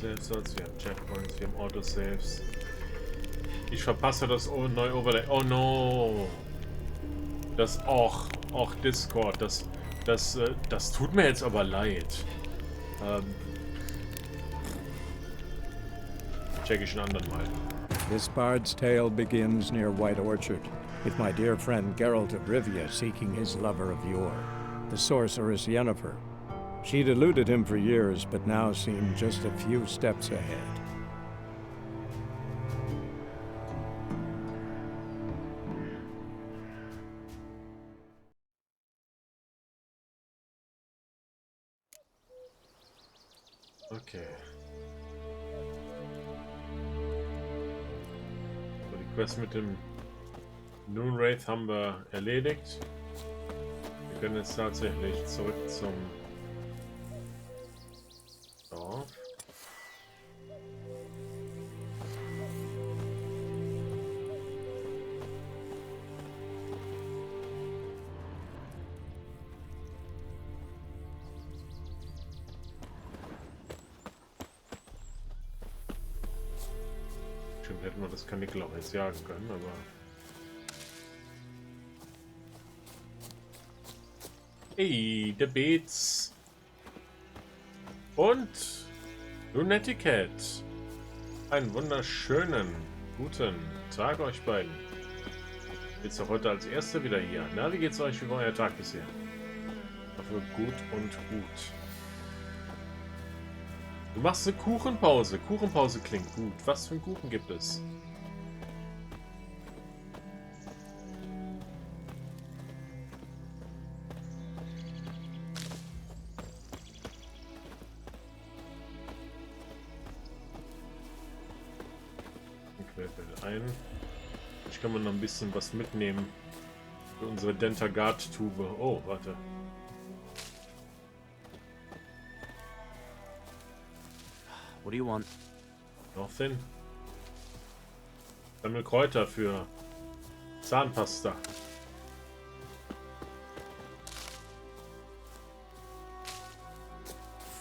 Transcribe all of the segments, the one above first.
Save-Slots, wir haben Checkpoints, wir haben Autosaves. Ich verpasse das neue Overlay. Oh no! Das auch Discord, das tut mir jetzt aber leid. Check ich einen anderen Mal. This bard's tale begins near White Orchard, with my dear friend Geralt of Rivia seeking his lover of yore, the sorceress Yennefer. She'd eluded him for years, but now seemed just a few steps ahead. Okay. So, die Quest mit dem Noon Wraith haben wir erledigt. Wir können jetzt tatsächlich zurück zum Dorf. Stimmt, hätten wir das Kanickel auch jetzt jagen können, aber... Hey, der Beats. Und Luneticat. Einen wunderschönen guten Tag euch beiden. Jetzt auch heute als Erster wieder hier. Na, wie geht's euch? Wie war euer Tag bisher? Ich hoffe, gut und gut. Du machst eine Kuchenpause. Kuchenpause klingt gut. Was für einen Kuchen gibt es? Querfeld ein. Ich kann man noch ein bisschen was mitnehmen für unsere Dentagard-Tube. Oh, warte. What do you want? Nothing. Sammel Kräuter für Zahnpasta.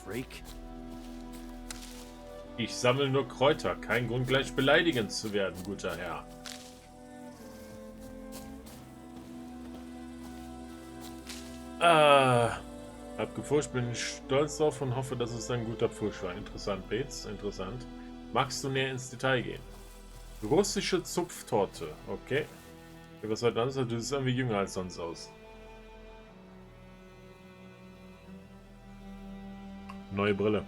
Freak. Ich sammle nur Kräuter. Kein Grund, gleich beleidigend zu werden, guter Herr. Hab gefuscht, bin stolz drauf und hoffe, dass es ein guter Pfusch war. Interessant, Bates, interessant. Magst du näher ins Detail gehen? Russische Zupftorte, okay. Was soll das? Du siehst irgendwie jünger als sonst aus. Neue Brille.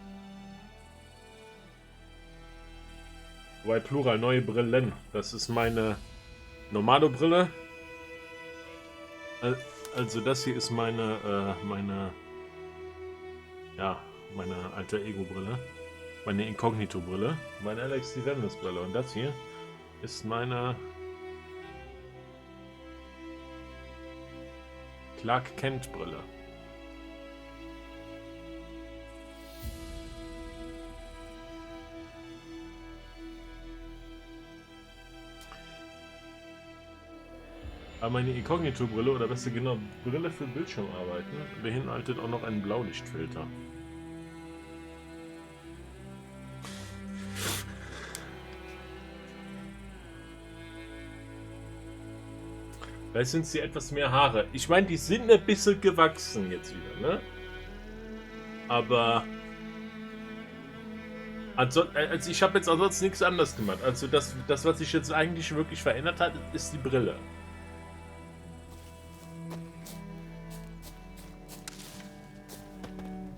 Wobei Plural, neue Brillen. Das ist meine normale Brille. Also das hier ist meine Alter Ego Brille. Meine Inkognito Brille. Meine Alex Stevenus Brille. Und das hier ist meine Clark Kent Brille. Aber meine Inkognito-Brille, oder besser genau, Brille für Bildschirmarbeiten, beinhaltet auch noch einen Blaulichtfilter. Vielleicht sind sie etwas mehr Haare. Ich meine, die sind ein bisschen gewachsen jetzt wieder, ne? Aber... Also ich habe jetzt ansonsten nichts anderes gemacht. Also das, was sich jetzt eigentlich wirklich verändert hat, ist die Brille.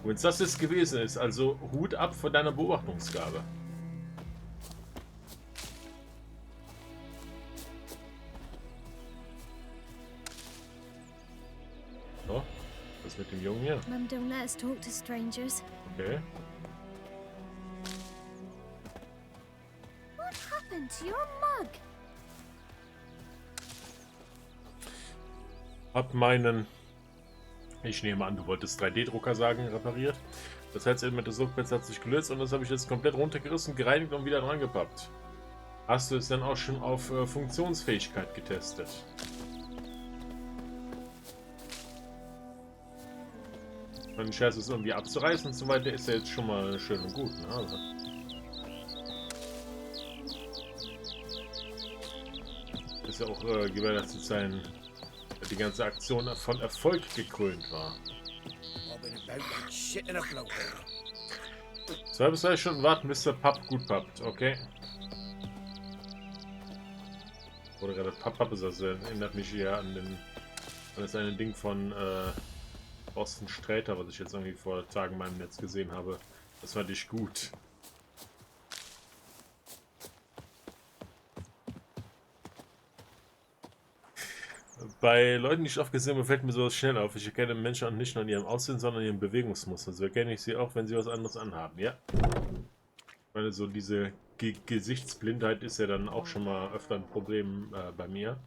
Wenn es das jetzt gewesen ist, also Hut ab vor deiner Beobachtungsgabe. So, was mit dem Jungen hier? Mum, don't let us talk to strangers. Okay. What happened to your mug? Hab meinen... Ich nehme an, du wolltest 3D-Drucker sagen, repariert. Das Herzelement des Druckpads hat sich gelöst und das habe ich jetzt komplett runtergerissen, gereinigt und wieder dran gepappt. Hast du es dann auch schon auf Funktionsfähigkeit getestet? Mein Scherz ist irgendwie abzureißen und so weiter, ist ja jetzt schon mal schön und gut. Ne? Also. ist ja auch gewährleistet sein, dass die ganze Aktion von Erfolg gekrönt war. 2 bis 3 Stunden warten, bis der Papp gut pappt, okay? Oder gerade Papp ist also, erinnert mich eher an das eine Ding von Osten Sträter, was ich jetzt irgendwie vor Tagen in meinem Netz gesehen habe. Das fand ich gut. Bei Leuten, die ich oft gesehen habe, fällt mir sowas schnell auf. Ich erkenne Menschen nicht nur an ihrem Aussehen, sondern an ihrem Bewegungsmuster. So erkenne ich sie auch, wenn sie was anderes anhaben, ja? Ich meine, so diese Gesichtsblindheit ist ja dann auch schon mal öfter ein Problem bei mir.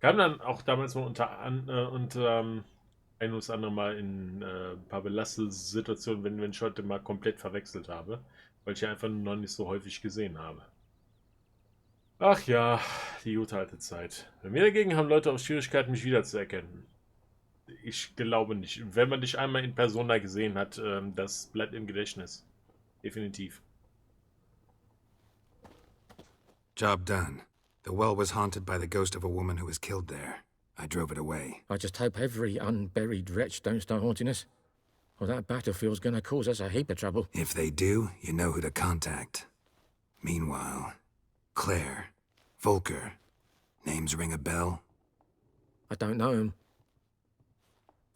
Kam dann auch damals mal ein oder andere Mal in ein paar belastende Situationen, wenn ich heute mal komplett verwechselt habe, weil ich ja einfach noch nicht so häufig gesehen habe. Ach ja, die gute alte Zeit. Bei mir dagegen haben Leute auch Schwierigkeiten, mich wiederzuerkennen. Ich glaube nicht. Wenn man dich einmal in Persona gesehen hat, das bleibt im Gedächtnis. Definitiv. Job done. The well was haunted by the ghost of a woman who was killed there. I drove it away. I just hope every unburied wretch don't start haunting us. Or that battlefield's gonna cause us a heap of trouble. If they do, you know who to contact. Meanwhile, Claire, Volker, names ring a bell? I don't know him.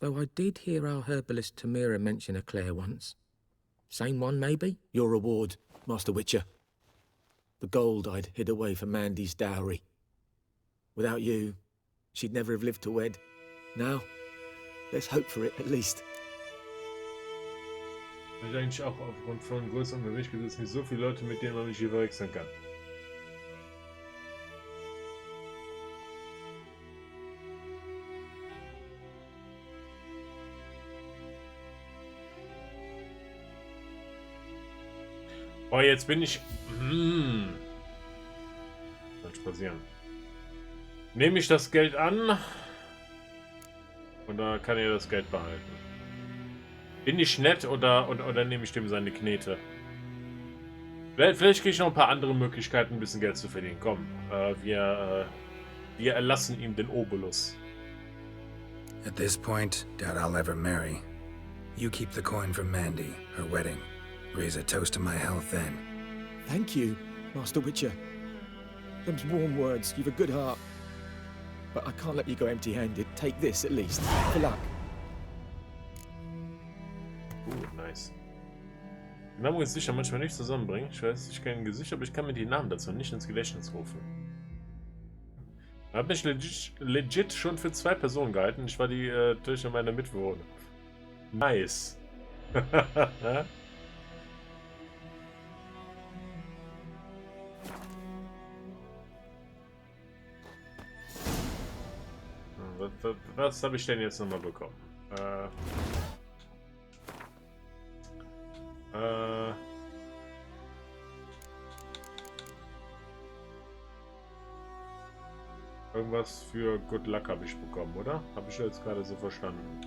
Though I did hear our herbalist Tamira mention a Claire once. Same one, maybe? Your reward, Master Witcher. The gold I'd hid away for Mandy's dowry. Without you, she'd never have lived to wed. Now, let's hope for it, at least. Ich eigentlich auch aufgrund von größerem Gewicht gibt es nicht so viele Leute, mit denen man mich hier verwechseln kann. Oh, jetzt bin ich... Kann passieren. Nehme ich das Geld an und da kann er das Geld behalten. Bin ich nett oder nehme ich dem seine Knete? Vielleicht kriege ich noch ein paar andere Möglichkeiten, ein bisschen Geld zu verdienen. Komm, wir erlassen ihm den Obolus. At this point, doubt I'll ever marry. You keep the coin from Mandy, her wedding. Raise a toast to my health then. Thank you, Master Witcher. Them's warm words. You've a good heart. But I can't let you go empty-handed. Take this, at least. For luck. Nice. Die Namen ist sicher manchmal nicht zusammenbringen. Ich weiß, ich kenne ein Gesicht, aber ich kann mir die Namen dazu nicht ins Gedächtnis rufen. Ich habe mich legit schon für 2 Personen gehalten. Ich war die durch meine Mitbewohner. Nice. Was habe ich denn jetzt nochmal bekommen? Irgendwas für Good Luck habe ich bekommen, oder? Habe ich jetzt gerade so verstanden.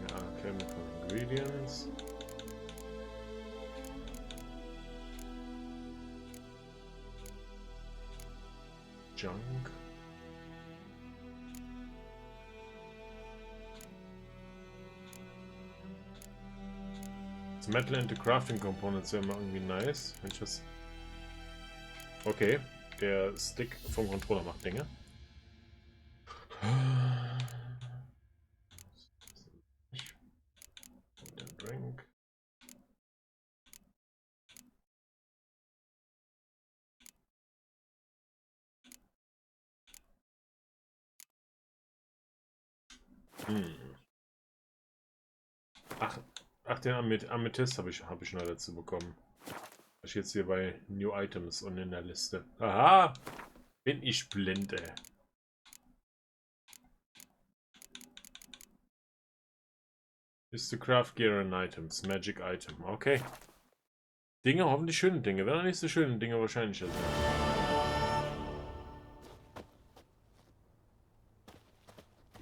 Ja, Chemical Ingredients. Junk. Das Metal into Crafting Components wäre mal irgendwie nice, wenn ich das... Okay, der Stick vom Controller macht Dinge. Drink. Ach, den Amethyst habe ich neu dazu bekommen. Ich jetzt hier bei New Items und in der Liste. Aha! Bin ich blind, ey. Ist to craft gear and items. Magic item. Okay. Dinge, hoffentlich schöne Dinge. Wenn auch nicht so schöne Dinge wahrscheinlich sind.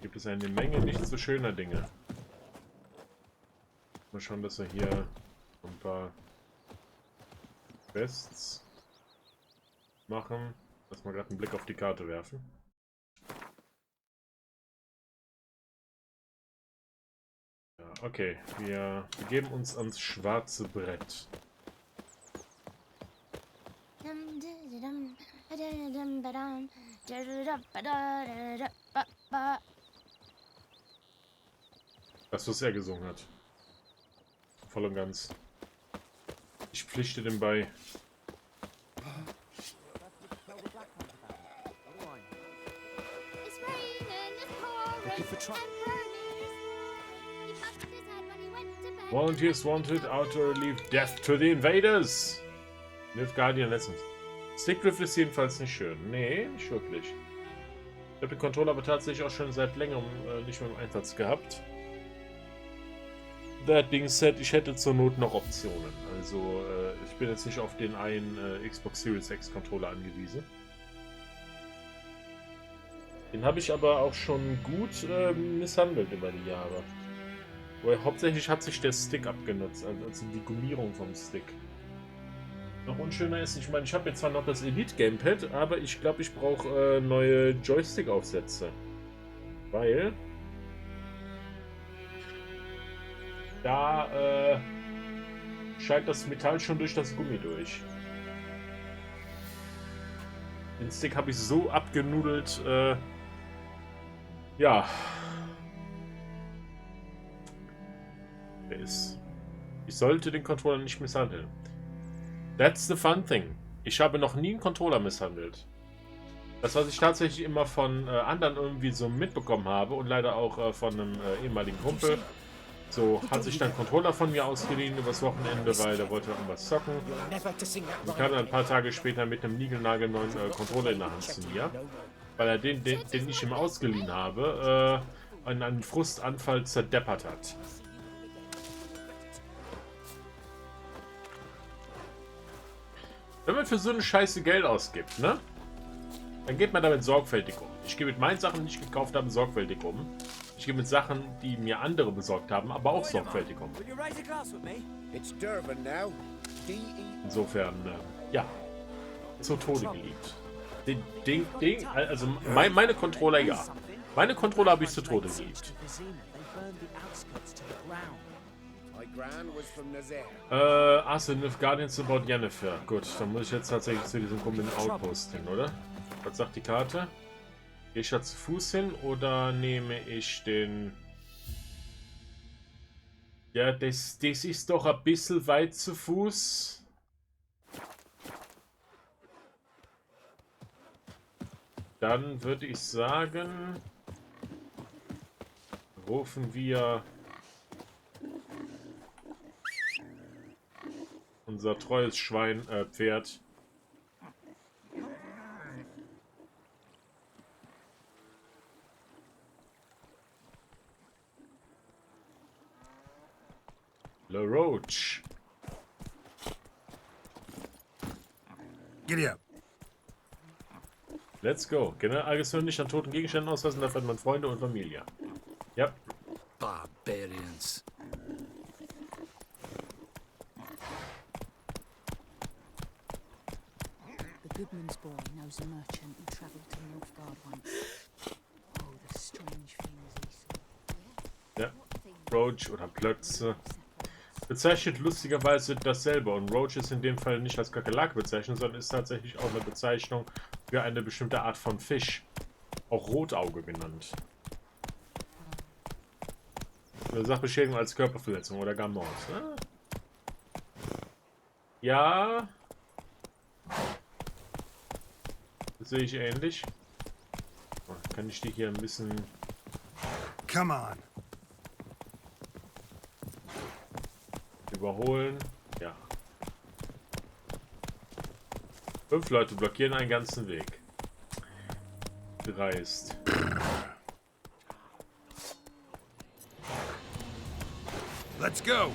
Gibt es eine Menge nicht so schöner Dinge. Mal schauen, dass wir hier ein paar Quests machen. Lass mal gerade einen Blick auf die Karte werfen. Ja, okay, wir begeben uns ans schwarze Brett. Das, was er gesungen hat. Voll und ganz. Ich pflichte dem bei. It's raining, it's pouring, and burning. He bumped his head when he went to bed. Volunteers wanted, auto relief, death to the invaders. Live Guardian Lessons. Stickdrift ist jedenfalls nicht schön. Nee, nicht wirklich. Ich habe den Controller aber tatsächlich auch schon seit längerem nicht mehr im Einsatz gehabt. That being said, ich hätte zur Not noch Optionen. Also, ich bin jetzt nicht auf den einen Xbox Series X Controller angewiesen. Den habe ich aber auch schon gut misshandelt über die Jahre. Weil hauptsächlich hat sich der Stick abgenutzt, also die Gummierung vom Stick. Noch unschöner ist, ich meine, ich habe jetzt zwar noch das Elite Gamepad, aber ich glaube, ich brauche neue Joystick-Aufsätze. Weil da scheint das Metall schon durch das Gummi durch. Den Stick habe ich so abgenudelt, ja. Ich sollte den Controller nicht misshandeln. That's the fun thing. Ich habe noch nie einen Controller misshandelt. Das, was ich tatsächlich immer von anderen irgendwie so mitbekommen habe und leider auch von einem ehemaligen Kumpel, so hat sich dann Controller von mir ausgeliehen übers Wochenende, weil der wollte irgendwas zocken. Und kam dann ein paar Tage später mit einem niegelnagelneuen Controller in der Hand zu mir, weil er den ich ihm ausgeliehen habe, in einem Frustanfall zerdeppert hat. Wenn man für so eine Scheiße Geld ausgibt, ne? Dann geht man damit sorgfältig um. Ich gehe mit meinen Sachen, die ich gekauft habe, sorgfältig um. Ich gehe mit Sachen, die mir andere besorgt haben, aber auch sorgfältig um. Insofern, ja. Zu Tode geliebt. Also meine Controller, ja. Meine Controller habe ich zu Tode geliebt. Livestream Guardians about Jennifer. Gut, dann muss ich jetzt tatsächlich zu diesem komischen Outpost hin, oder? Was sagt die Karte? Gehe ich da zu Fuß hin oder nehme ich den... Ja, das ist doch ein bisschen weit zu Fuß. Dann würde ich sagen, rufen wir unser treues Pferd. Le Roach. Giddy up. Let's go. Generalagression nicht an toten Gegenständen auslassen, dafür hat man Freunde und Familie. Ja. Barbarians. The Goodman's boy knows a merchant who travelled to Nilfgaard once. Oh, the strange things he saw. Ja. Roach oder Plötze. Bezeichnet lustigerweise dasselbe und Roach ist in dem Fall nicht als Kakerlake bezeichnet, sondern ist tatsächlich auch eine Bezeichnung für eine bestimmte Art von Fisch. Auch Rotauge genannt. Eine Sachbeschädigung als Körperverletzung oder gar Mord. Ja. Das sehe ich ähnlich. Kann ich die hier ein bisschen... Come on. Überholen. Ja. 5 Leute blockieren einen ganzen Weg. Dreist. Let's go.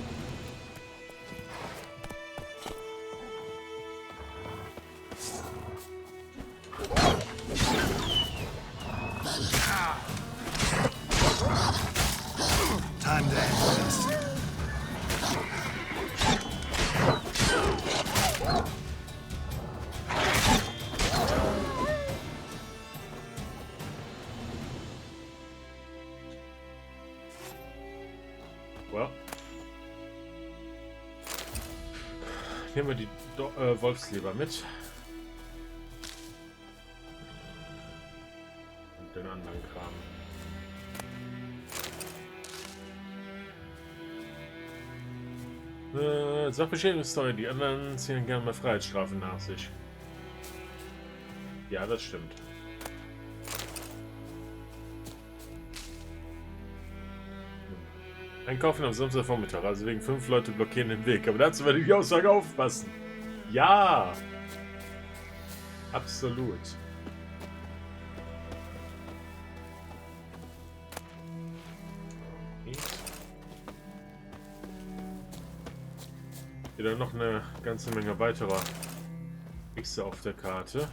Time to end this. Well. Nehmen wir die Wolfsleber mit. Und den anderen Kram. Sachbeschädigungssteuer. Die anderen ziehen gerne mal Freiheitsstrafen nach sich. Ja, das stimmt. Einkaufen am Samstagvormittag, also wegen 5 Leute blockieren den Weg. Aber dazu werde ich die Aussage aufpassen. Ja! Absolut. Wieder noch eine ganze Menge weiterer Xe auf der Karte.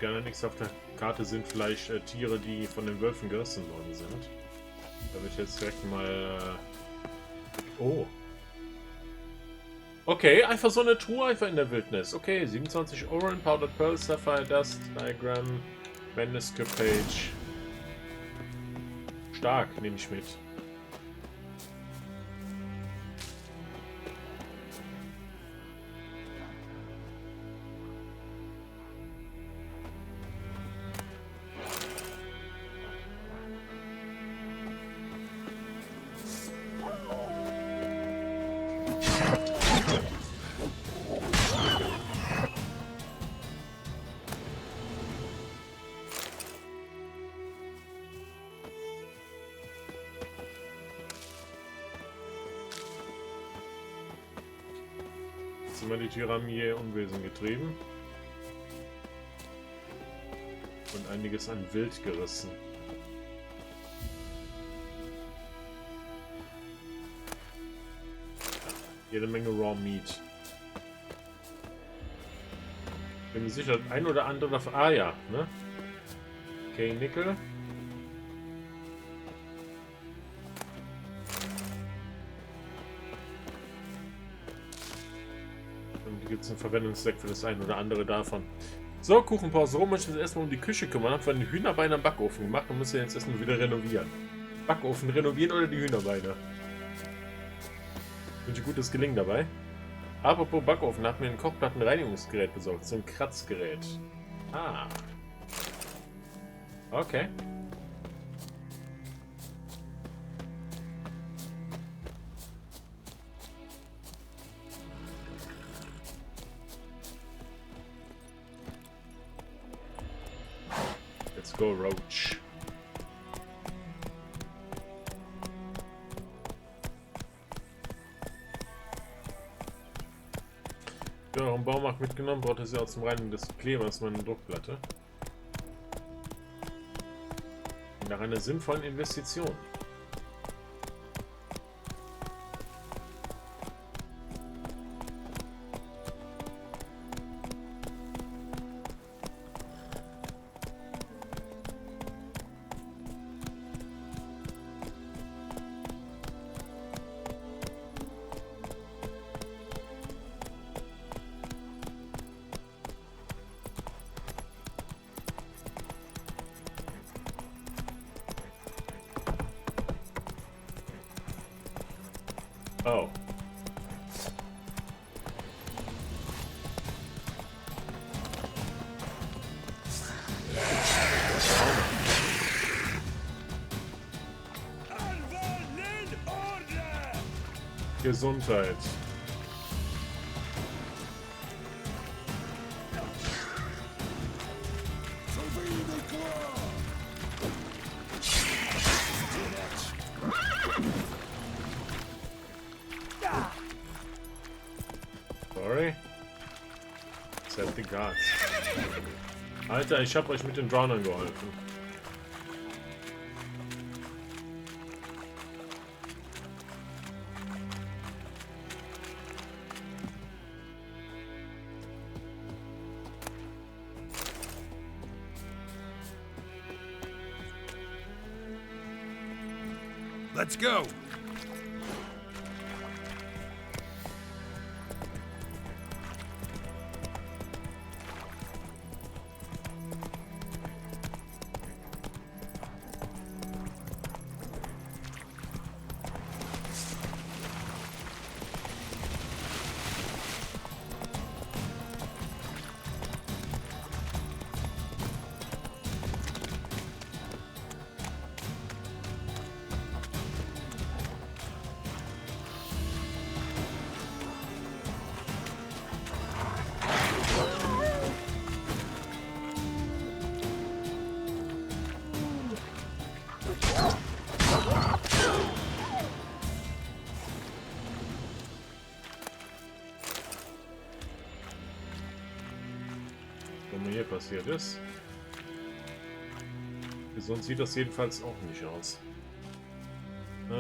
Die anderen nichts auf der Karte sind vielleicht Tiere, die von den Wölfen gerissen worden sind. Da wird jetzt direkt mal... Oh. Okay, einfach so eine Truhe einfach in der Wildnis. Okay, 27 Oran, Powdered Pearl, Sapphire Dust, Diagram, Manuscript Page. Stark, nehme ich mit. Die Tiere haben hier Unwesen getrieben und einiges an Wild gerissen. Jede Menge Raw Meat. Bin mir sicher, ein oder andere davon. Ah ja, ne? Okay, Nickel. Gibt es einen Verwendungszweck für das ein oder andere davon. So, Kuchenpause rum. Ich muss erstmal um die Küche kümmern. Hab von den Hühnerbeinen am Backofen gemacht und muss jetzt erstmal wieder renovieren. Backofen renovieren oder die Hühnerbeine? Wünsche gutes Gelingen dabei. Apropos Backofen, hat mir ein Kochplattenreinigungsgerät besorgt. So ein Kratzgerät. Ah. Okay. Let's go, Roach. Ja, auch im Baumarkt mitgenommen, braucht es ja auch zum Reinigen des Klebers meine Druckplatte. Nach einer sinnvollen Investition. Oh. Gesundheit. Sorry. Set the guards. Alter, ich hab euch mit den Drownern geholfen. Let's go! Was hier passiert ist. Gesund sieht das jedenfalls auch nicht aus.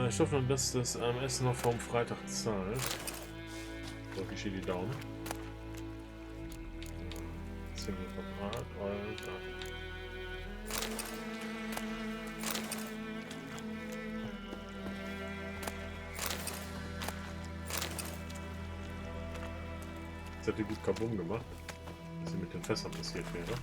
Ich hoffe nur, dass das AMS noch vom Freitag zahlt. Drücke ich hier die Daumen. 10 Grad, Alter. Das hätte gut Kabum gemacht, was hier mit den Fässern passiert wäre.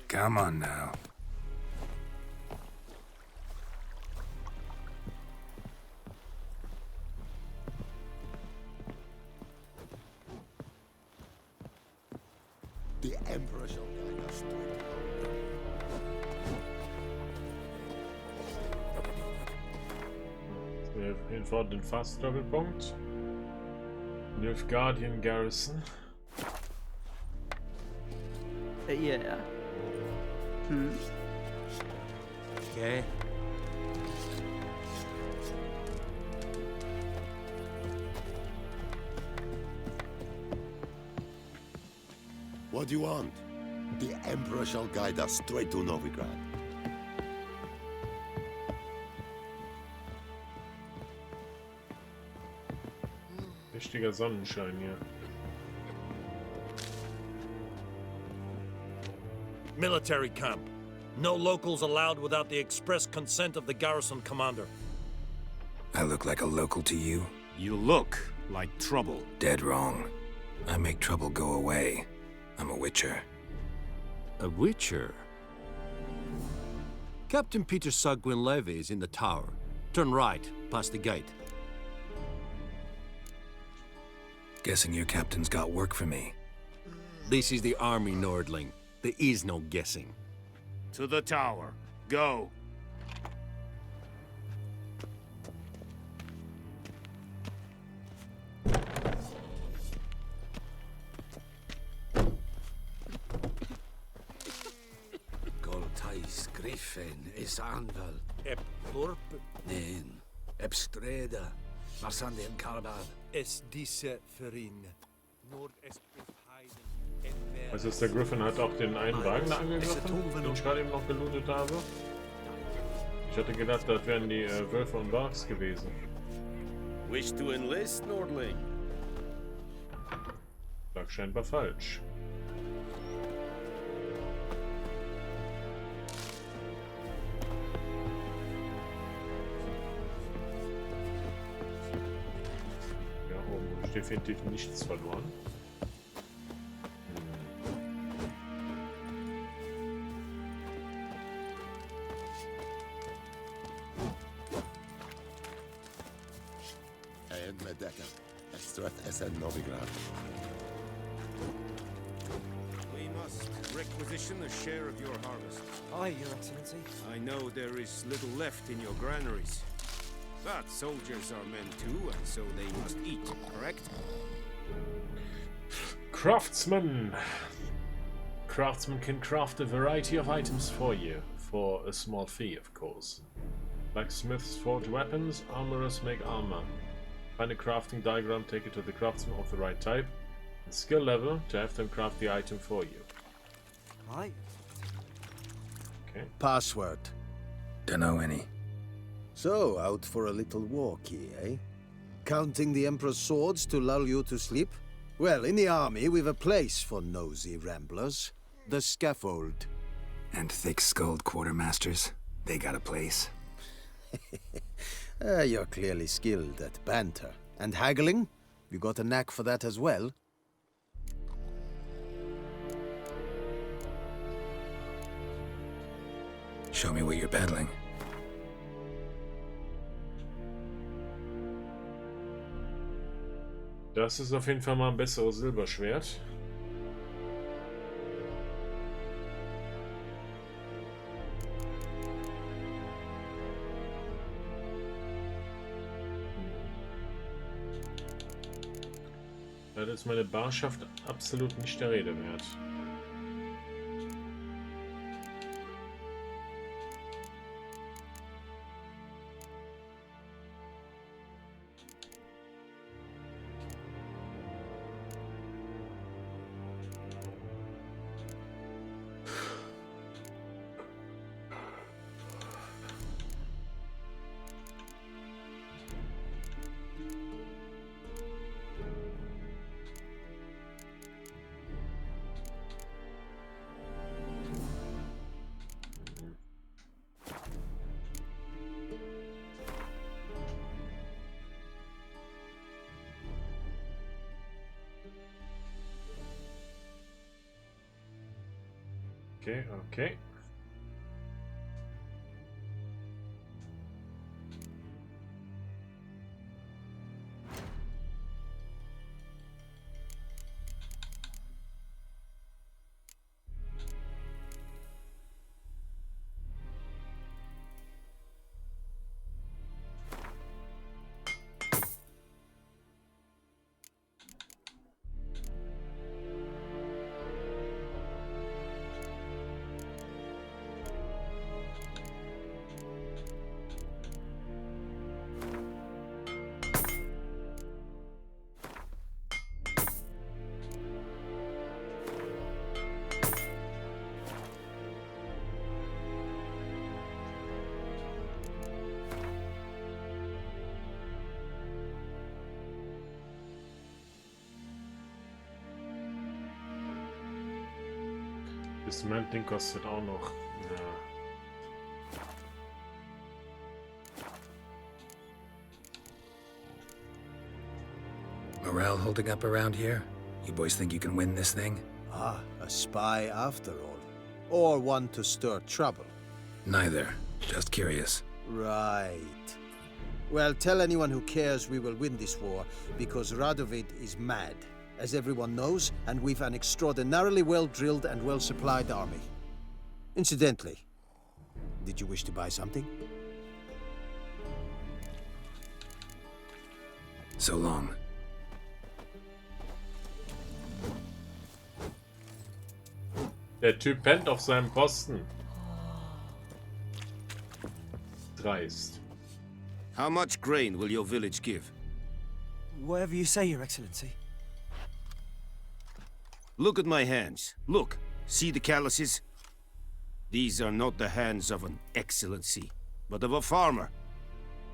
Come on now. The Emperor shall guide us through. Wir auf jeden Fall den Fast-Doppelpunkt. Nilfgaardian Garrison. Yeah. Okay. What do you want? The Emperor shall guide us straight to Novigrad. Richtiger Sonnenschein hier. Military camp. No locals allowed without the express consent of the garrison commander. I look like a local to you? You look like trouble. Dead wrong. I make trouble go away. I'm a witcher. A witcher? Captain Peter Sagwin Levy is in the tower. Turn right, past the gate. Guessing your captain's got work for me. This is the army, Nordling. There is no guessing. To the tower. Go. Goltais Griffin is anval. Ep Lurp Nen. Ebstreda. Marsandi and Carbad. es diese Ferin. Nord est befreiden. Also ist der Griffin hat auch den einen Wagen da angegriffen, den ich gerade eben noch gelootet habe. Ich hatte gedacht, das wären die Wölfe und Barks gewesen. Wish to enlist, Nordling? Lag scheinbar falsch. Ja, oben ist definitiv nichts verloren. Novigrad. We must requisition a share of your harvest. Aye, Your Excellency. I know there is little left in your granaries. But soldiers are men too, and so they must eat, correct? Craftsman! Craftsman can craft a variety of items for you, for a small fee, of course. Blacksmiths forge weapons, armorers make armor. Find a crafting diagram, take it to the craftsman of the right type, and skill level to have them craft the item for you. Right. Okay. Password. Don't know any. So, out for a little walkie, eh? Counting the Emperor's swords to lull you to sleep? Well, in the army, we've a place for nosy ramblers. The scaffold. And thick-skulled quartermasters. They got a place. You're clearly skilled at banter. And haggling? You got a knack for that as well? Show me what you're peddling. Das ist auf jeden Fall mal ein besseres Silberschwert. Das ist meine Barschaft absolut nicht der Rede wert. Okay, okay. Dismantling kostet auch noch. Ja. Morale holding up around here? You boys think you can win this thing? Ah, a spy after all. Or one to stir trouble. Neither. Just curious. Right. Well, tell anyone who cares we will win this war, because Radovid is mad, as everyone knows, and we've an extraordinarily well-drilled and well-supplied army. Incidentally, did you wish to buy something? So long. Der Typ pennt auf seinem Posten. Dreist. How much grain will your village give? Whatever you say, Your Excellency. Look at my hands. Look. See the calluses? These are not the hands of an excellency, but of a farmer.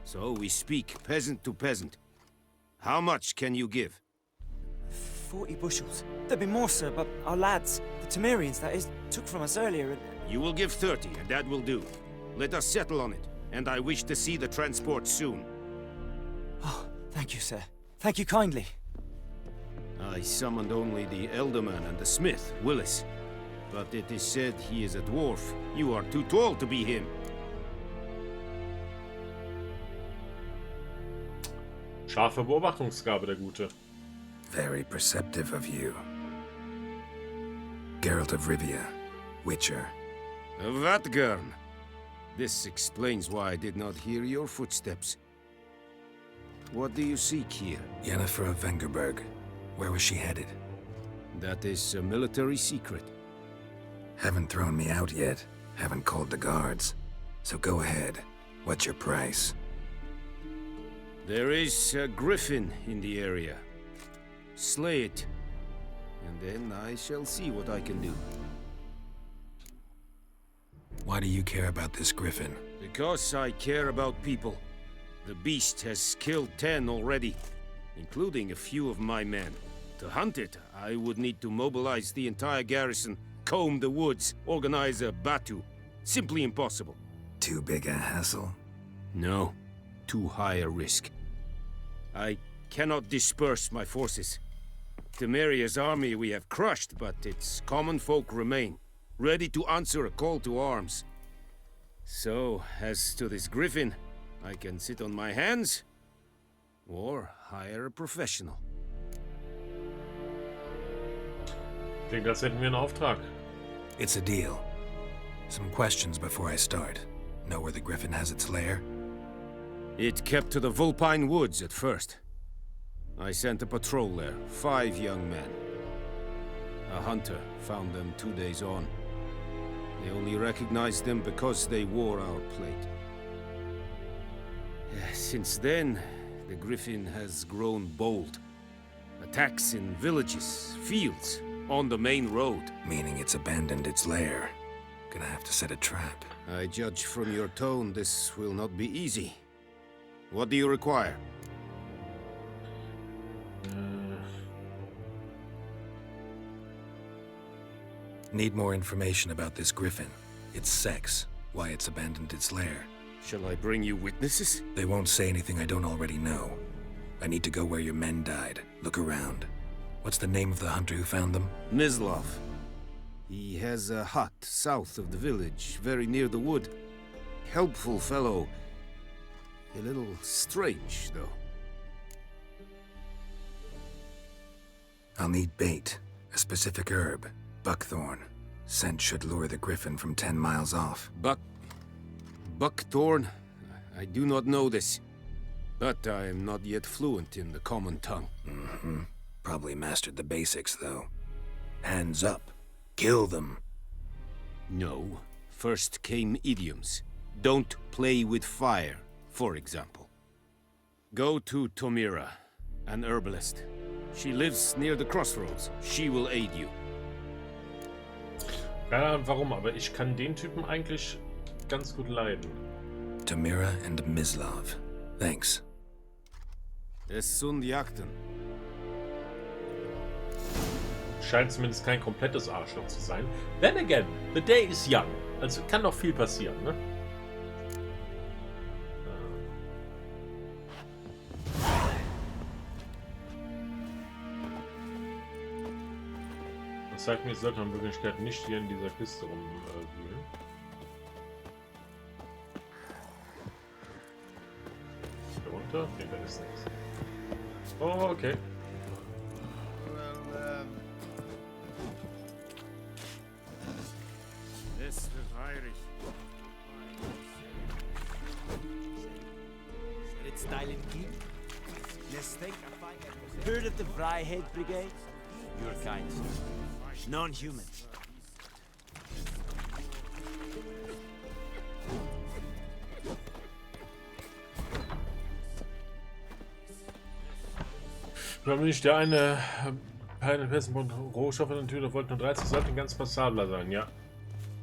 So we speak peasant to peasant. How much can you give? 40 bushels. There'd be more, sir, but our lads, the Temerians, that is, took from us earlier and... You will give 30, and that will do. Let us settle on it, and I wish to see the transport soon. Oh, thank you, sir. Thank you kindly. I summoned only the Elderman and the smith, Willis. But it is said he is a dwarf. You are too tall to be him. Scharfe Beobachtungsgabe, der Gute. Very perceptive of you. Geralt of Rivia, Witcher. Vatgern. This explains why I did not hear your footsteps. What do you seek here? Yennefer of Vengerberg. Where was she headed? That is a military secret. Haven't thrown me out yet. Haven't called the guards. So go ahead. What's your price? There is a griffin in the area. Slay it, and then I shall see what I can do. Why do you care about this griffin? Because I care about people. The beast has killed 10 already, including a few of my men. To hunt it, I would need to mobilize the entire garrison, comb the woods, organize a batu. Simply impossible. Too big a hassle? No, too high a risk. I cannot disperse my forces. Temeria's army we have crushed, but its common folk remain, ready to answer a call to arms. So, as to this griffin, I can sit on my hands, or hire a professional. Klingt, als hätten wir einen Auftrag. It's a deal. Some questions before I start. Know where the griffin has its lair? It kept to the Vulpine Woods at first. I sent a patrol there, 5 young men. A hunter found them 2 days on. They only recognized them because they wore our plate. Since then, the griffin has grown bold. Attacks in villages, fields, on the main road. Meaning it's abandoned its lair. Gonna have to set a trap. I judge from your tone this will not be easy. What do you require? Need more information about this griffin. Its sex, why it's abandoned its lair. Shall I bring you witnesses? They won't say anything I don't already know. I need to go where your men died. Look around. What's the name of the hunter who found them? Mislav. He has a hut south of the village, very near the wood. Helpful fellow. A little strange, though. I'll need bait. A specific herb. Buckthorn. Scent should lure the griffin from 10 miles off. Buckthorn? I do not know this. But I am not yet fluent in the common tongue. Mm-hmm. Probably mastered the basics, though. Hands up. Kill them. No. First came idioms. Don't play with fire, for example. Go to Tomira, an herbalist. She lives near the crossroads. She will aid you. Keine Ahnung warum, aber ich kann den Typen eigentlich ganz gut leiden. Tomira and Mislav. Thanks. Es sind Jagden. Scheint zumindest kein komplettes Arschloch zu sein. Then again, the day is young. Also kann noch viel passieren, ne? Das sagt mir, ich sollte in Wirklichkeit nicht hier in dieser Kiste rumwühlen. Hier runter? Ne, da ist nichts. Oh, okay. Heard of the Fryhead Brigade? Your kind. Non-human. Glaube nicht, der eine festen Rohstoffe natürlich wollte nur 30, sollte ganz passabler sein, ja.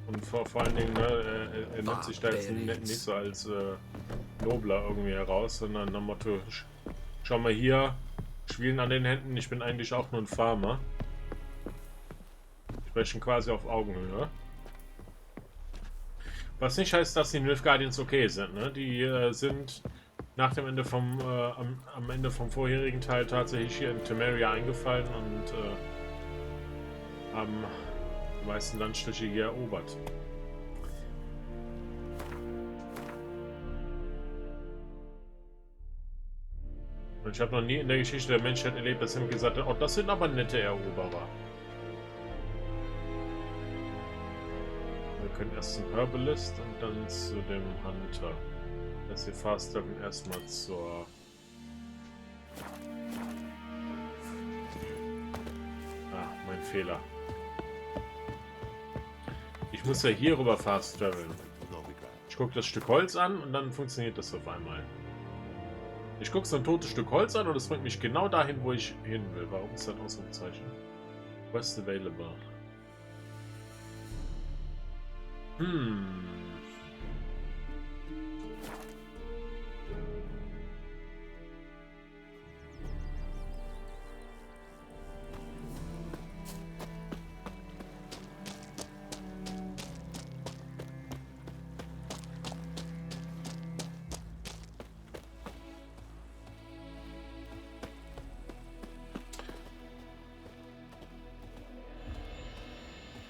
Und vor allen Dingen, ne, er nimmt sich da jetzt nicht so als Nobler irgendwie heraus, sondern nach dem Motto, schau mal hier, Schwielen an den Händen, ich bin eigentlich auch nur ein Farmer. Sprechen quasi auf Augenhöhe. Was nicht heißt, dass die Nilfgaardians okay sind, ne? Die sind nach dem Ende vom am Ende vom vorherigen Teil tatsächlich hier in Temeria eingefallen und haben die meisten Landstriche hier erobert. Und ich habe noch nie in der Geschichte der Menschheit erlebt, dass jemand gesagt hat, oh, das sind aber nette Eroberer. Wir können erst zum Herbalist und dann zu dem Hunter. Dass wir fast traveln erstmal zur... Ah, mein Fehler. Ich muss ja hier rüber fast traveln. Ich gucke das Stück Holz an und dann funktioniert das auf einmal. Ich gucke so ein totes Stück Holz an und es bringt mich genau dahin, wo ich hin will. Warum ist das Ausrufezeichen? Quest available.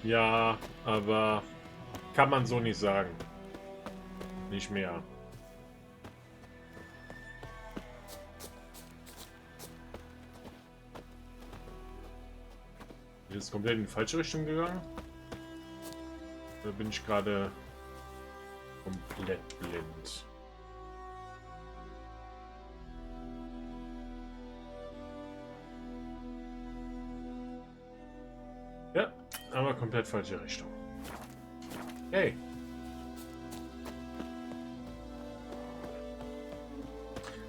Ja, aber kann man so nicht sagen. Nicht mehr. Bin ich jetzt komplett in die falsche Richtung gegangen? Oder bin ich gerade komplett blind? Ja, aber komplett falsche Richtung. Hey.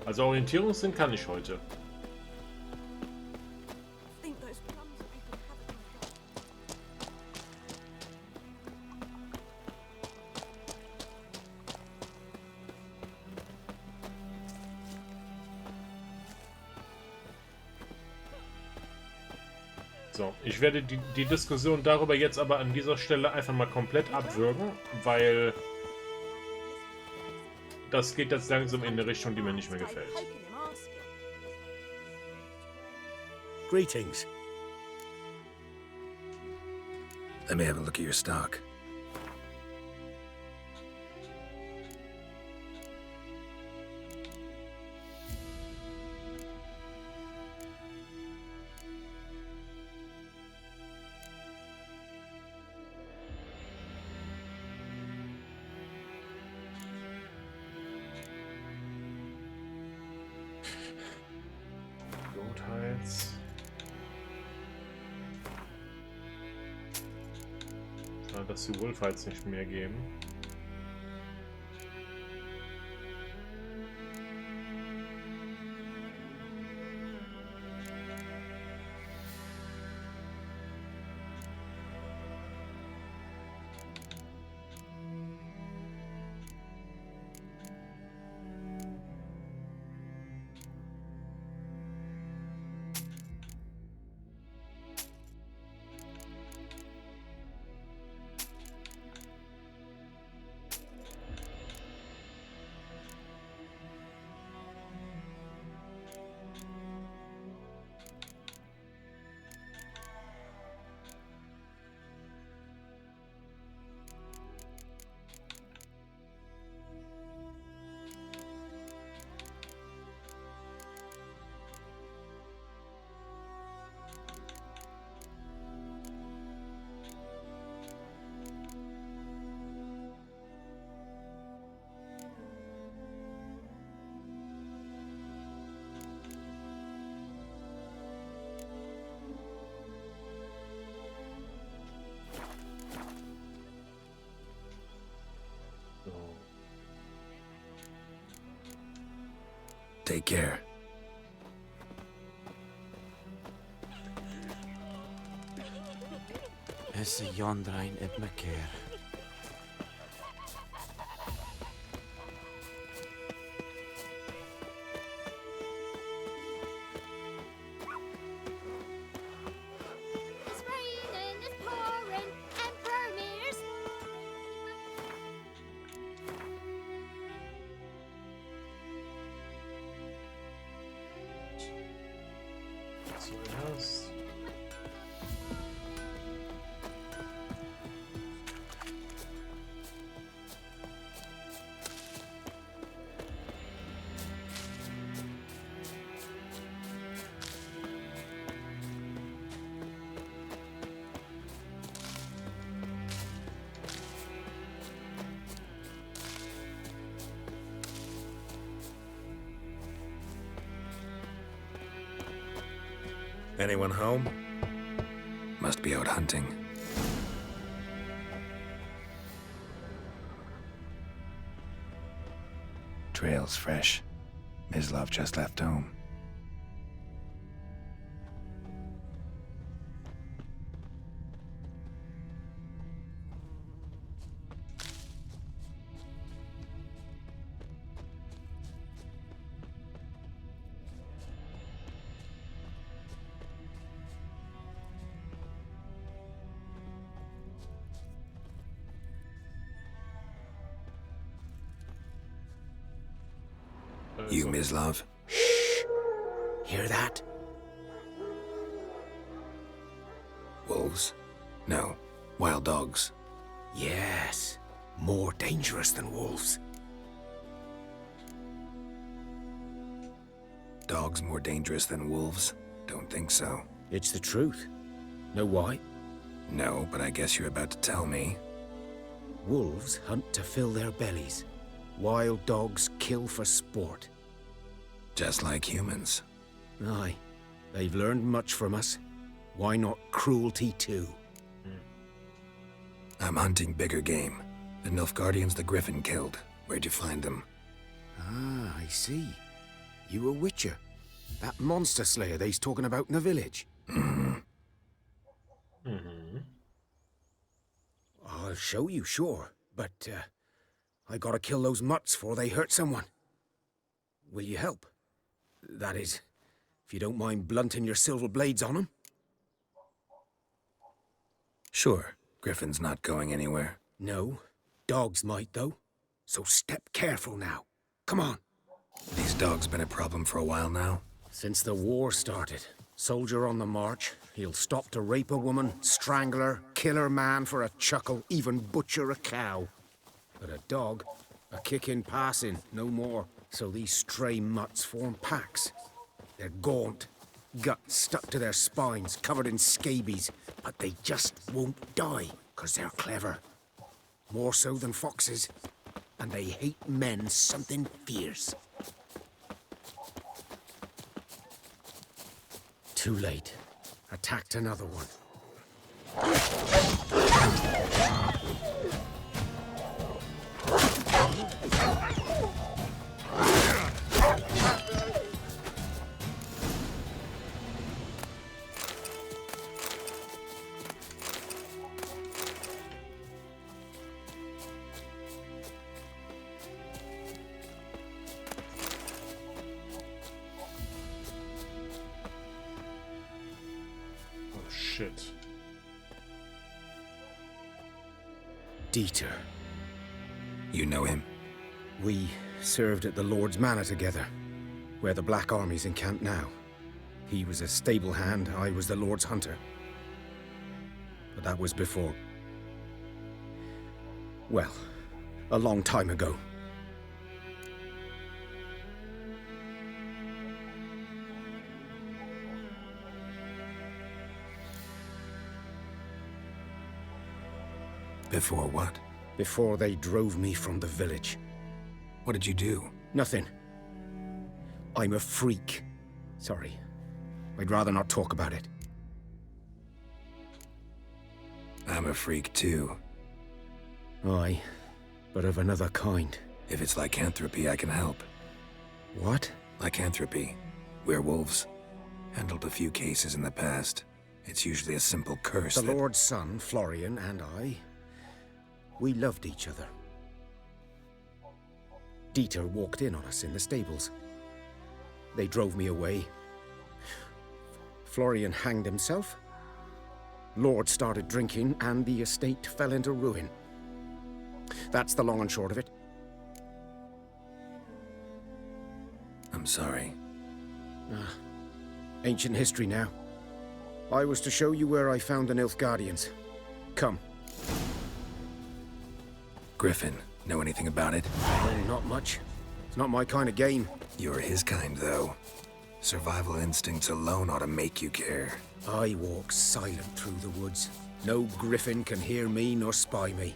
Also Orientierungssinn kann ich heute. So, ich werde die Diskussion darüber jetzt aber an dieser Stelle einfach mal komplett abwürgen, weil das geht jetzt langsam in eine Richtung, die mir nicht mehr gefällt. Greetings. Let me have a look at your stock. Dass die Wolfites nicht mehr geben. Take care. Is yondrain at my care. It's raining, it's pouring, Emperor März. Zuerst. Anyone home? Must be out hunting. Trail's fresh. Mislav just left home. You, Mislav? Shh! Hear that? Wolves? No. Wild dogs. Yes. More dangerous than wolves. Dogs more dangerous than wolves? Don't think so. It's the truth. Know why? No, but I guess you're about to tell me. Wolves hunt to fill their bellies. Wild dogs kill for sport. Just like humans. Aye. They've learned much from us. Why not cruelty too? I'm hunting bigger game. The Nilfgaardians the Griffin killed. Where'd you find them? Ah, I see. You a witcher. That monster slayer they's talking about in the village. I'll show you, sure. But, I gotta kill those mutts before they hurt someone. Will you help? That is, if you don't mind blunting your silver blades on them. Sure. Griffin's not going anywhere. No. Dogs might, though. So step careful now. Come on. These dogs been a problem for a while now? Since the war started. Soldier on the march. He'll stop to rape a woman, strangle her, kill her man for a chuckle, even butcher a cow. But a dog, a kick in passing, no more. So these stray mutts form packs. They're gaunt, guts stuck to their spines, covered in scabies, but they just won't die, 'cause they're clever. More so than foxes. And they hate men something fierce. Too late. Attacked another one. Shit. Dieter. You know him? We served at the Lord's Manor together, where the Black Army's encamped now. He was a stable hand, I was the Lord's hunter. But that was before... well, a long time ago. Before what? Before they drove me from the village. What did you do? Nothing. I'm a freak. Sorry. I'd rather not talk about it. I'm a freak too. Aye, but of another kind. If it's lycanthropy, I can help. What? Lycanthropy. Werewolves. Handled a few cases in the past. It's usually a simple curse The that... Lord's son, Florian, and I... we loved each other. Dieter walked in on us in the stables. They drove me away. Florian hanged himself. Lord started drinking, and the estate fell into ruin. That's the long and short of it. I'm sorry. Ancient history now. I was to show you where I found the Nilfgaardians. Come. Griffin, know anything about it? Oh, not much. It's not my kind of game. You're his kind, though. Survival instincts alone ought to make you care. I walk silent through the woods. No griffin can hear me nor spy me.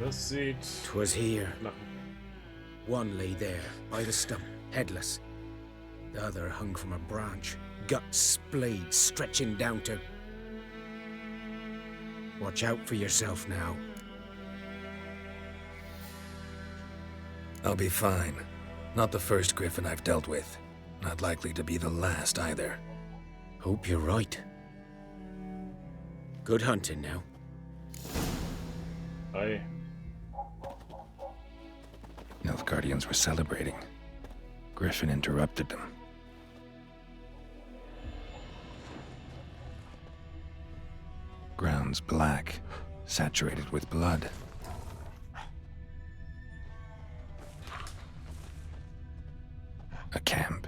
Das sieht... 'Twas here. nach... One lay there, by the stump, headless. The other hung from a branch, guts splayed, stretching down to... Watch out for yourself now. I'll be fine. Not the first griffin I've dealt with. Not likely to be the last either. Hope you're right. Good hunting now. Hi. Nilfgaardians were celebrating. Griffin interrupted them. Ground's black, saturated with blood. A camp.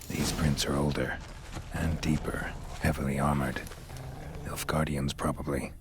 These prints are older and deeper, heavily armored. Nilfgaardians, probably.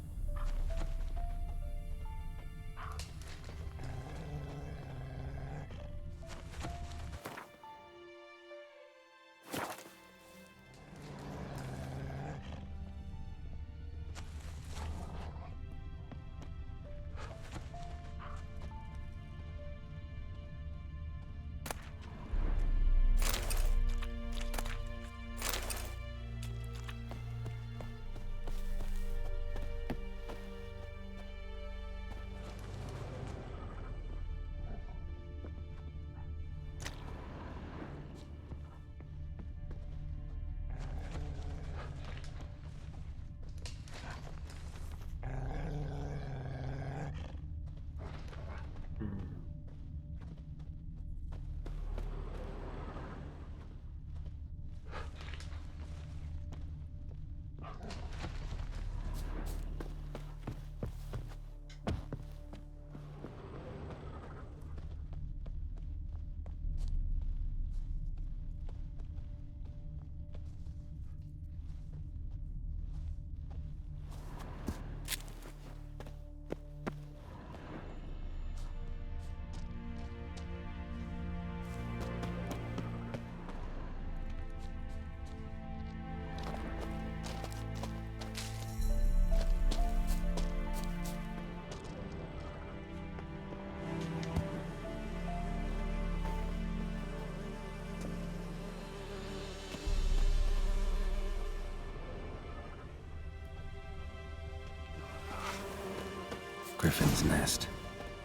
Griffin's nest.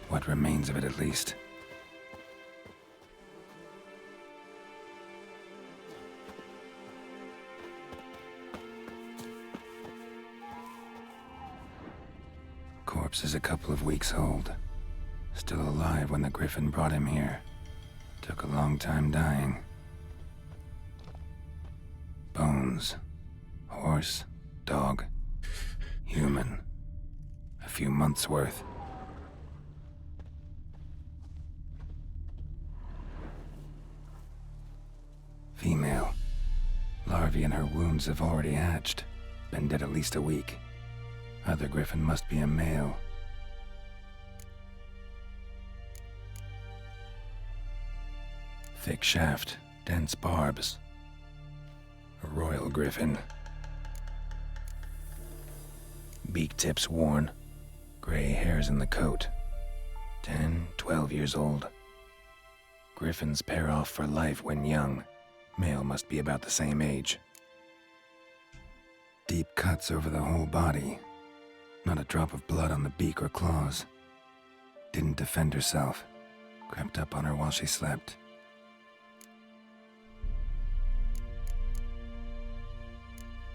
What remains of it, at least. Corpse is a couple of weeks old. Still alive when the Griffin brought him here. Took a long time dying. Bones. Horse. Dog. Human. A few months' worth. Female. Larvae in her wounds have already hatched. Been dead at least a week. Other Griffin must be a male. Thick shaft, dense barbs. A royal Griffin. Beak tips worn. Gray hairs in the coat. 10, 12 years old. Griffins pair off for life when young. Male must be about the same age. Deep cuts over the whole body. Not a drop of blood on the beak or claws. Didn't defend herself. Crept up on her while she slept.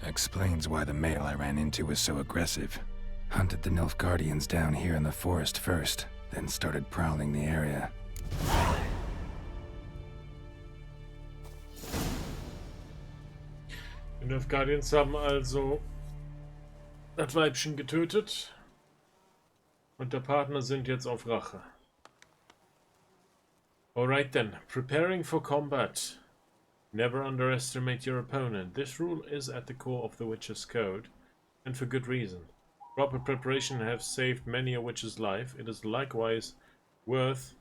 Explains why the male I ran into was so aggressive. Hunted the Nilfgaardians down here in the forest first, then started prowling the area. Die Nilfgaardians haben also das Weibchen getötet und der Partner sind jetzt auf Rache. Alright then, preparing for combat. Never underestimate your opponent. This rule is at the core of the Witcher's Code, and for good reason. Proper preparation has saved many a witch's life. It is likewise worth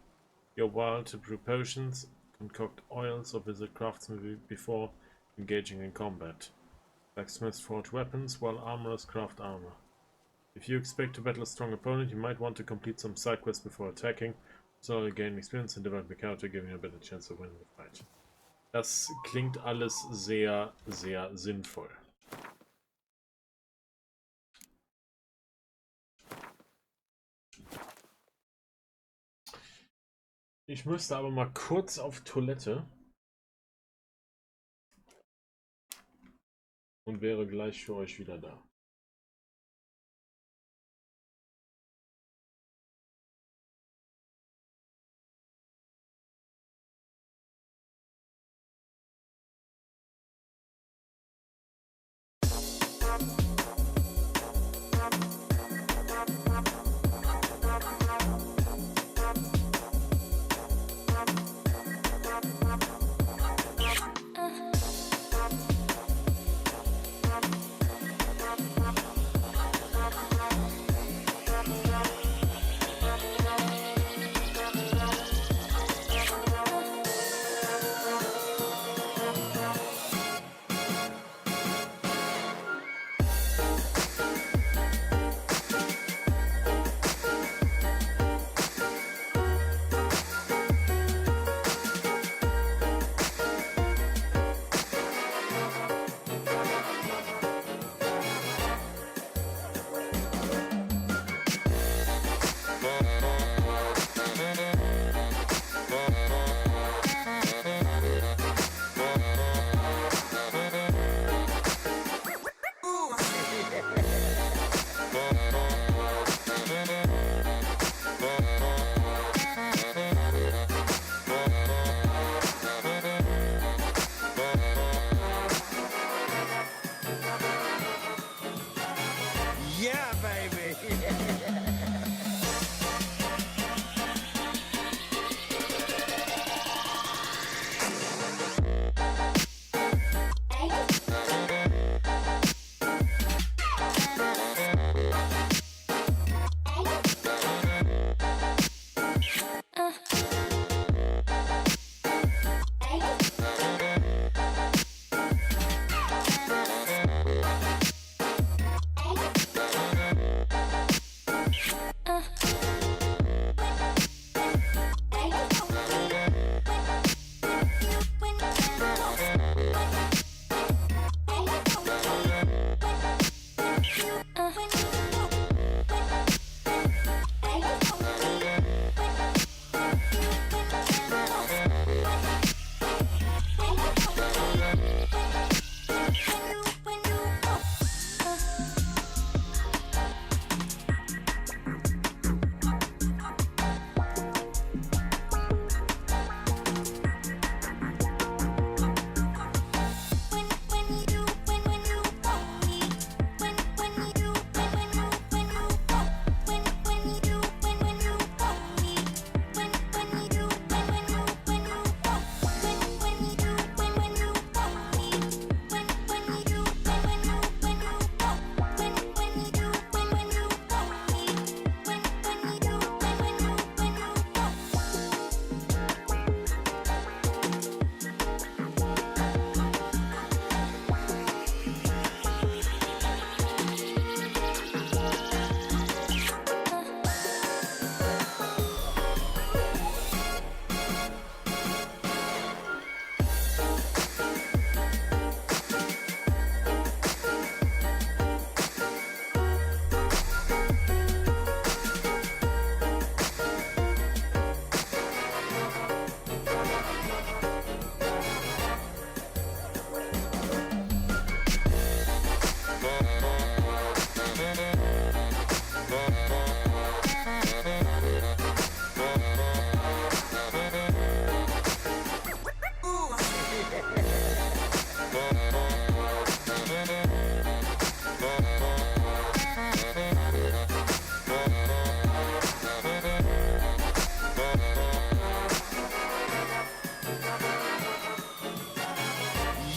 your while to brew potions, concoct oils, or visit craftsmen before engaging in combat. Blacksmiths forge weapons, while armorers craft armor. If you expect to battle a strong opponent, you might want to complete some side quests before attacking, so you gain experience and develop a character, giving you a better chance of winning the fight. Das klingt alles sehr, sehr sinnvoll. Ich müsste aber mal kurz auf Toilette und wäre gleich für euch wieder da.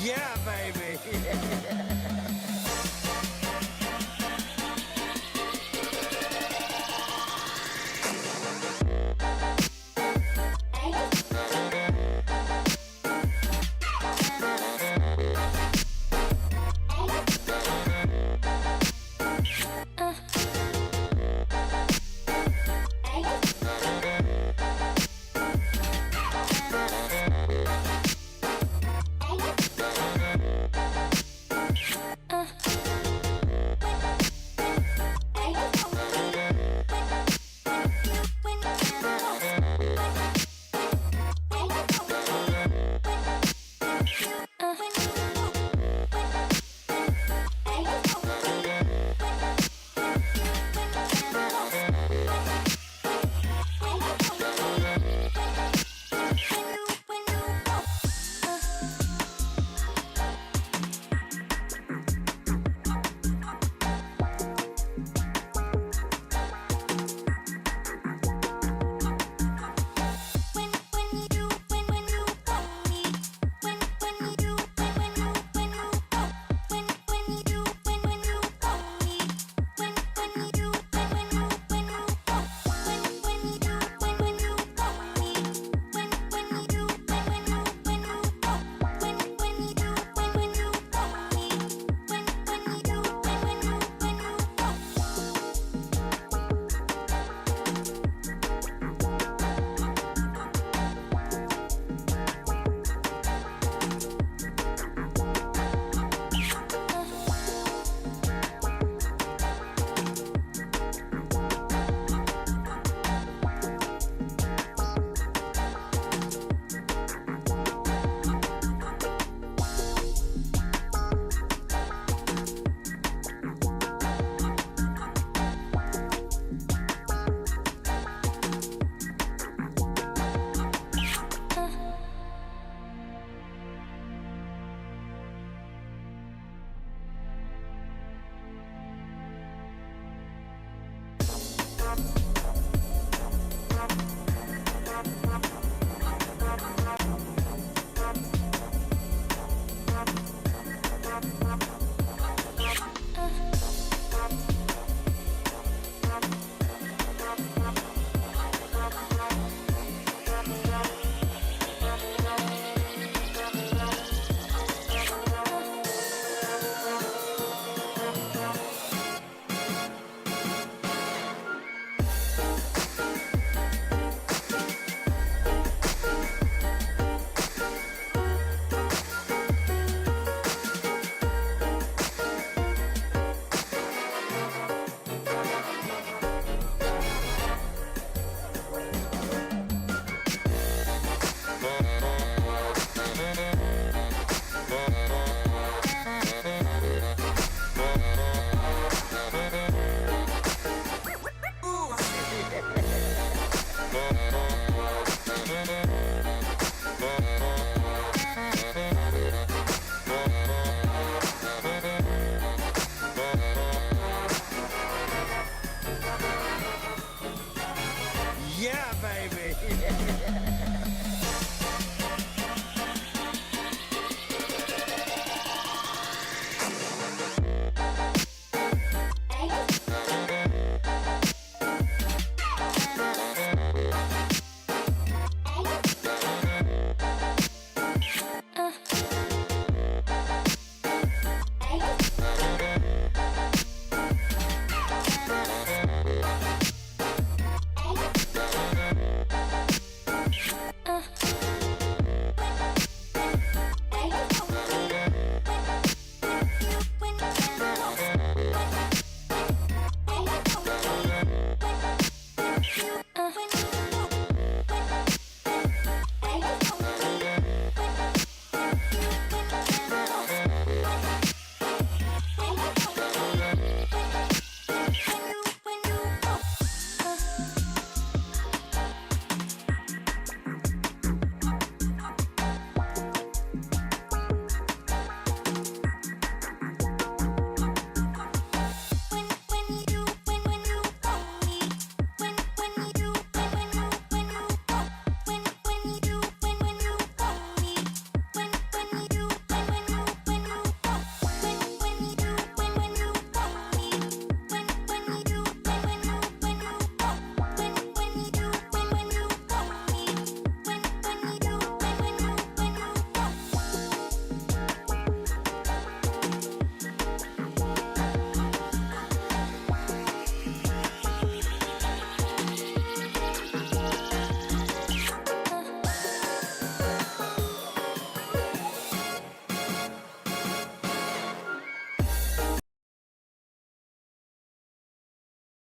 Yeah, baby.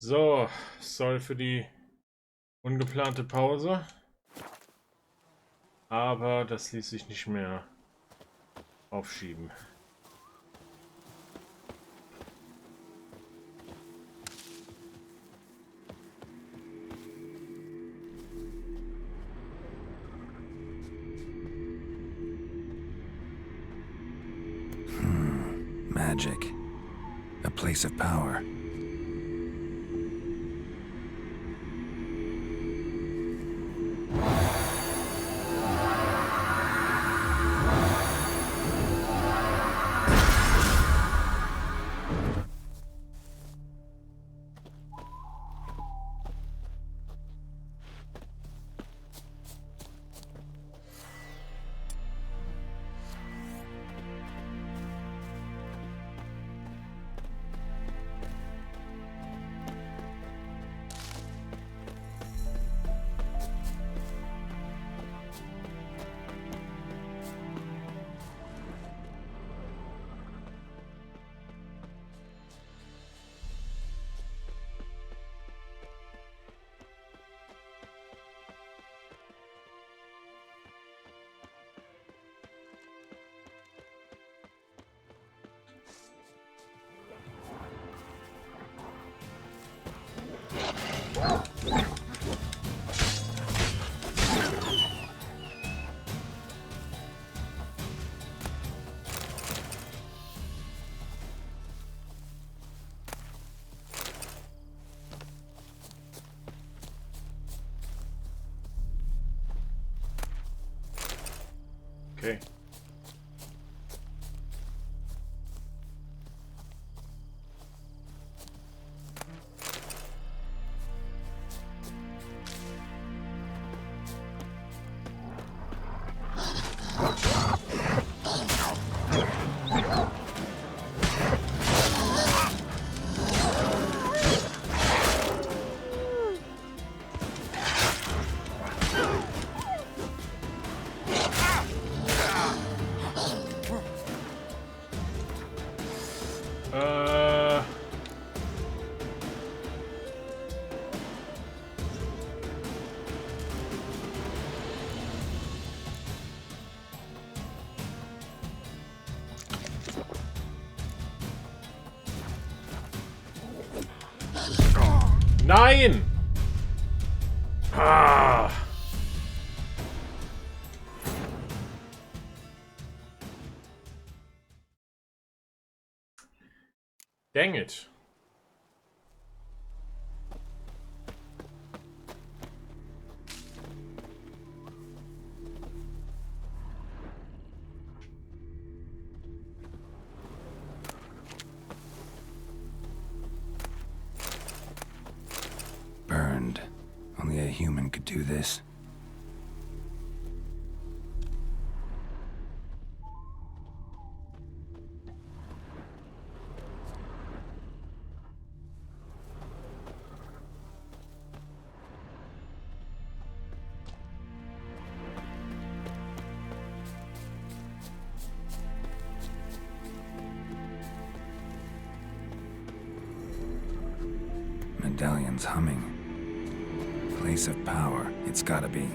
So, sorry für die ungeplante Pause. Aber das ließ sich nicht mehr aufschieben. Magic. A place of power. Okay. Nein! Ah! Dang it. Burned. Only a human could do this. Medallion's humming. Place of power, it's gotta be.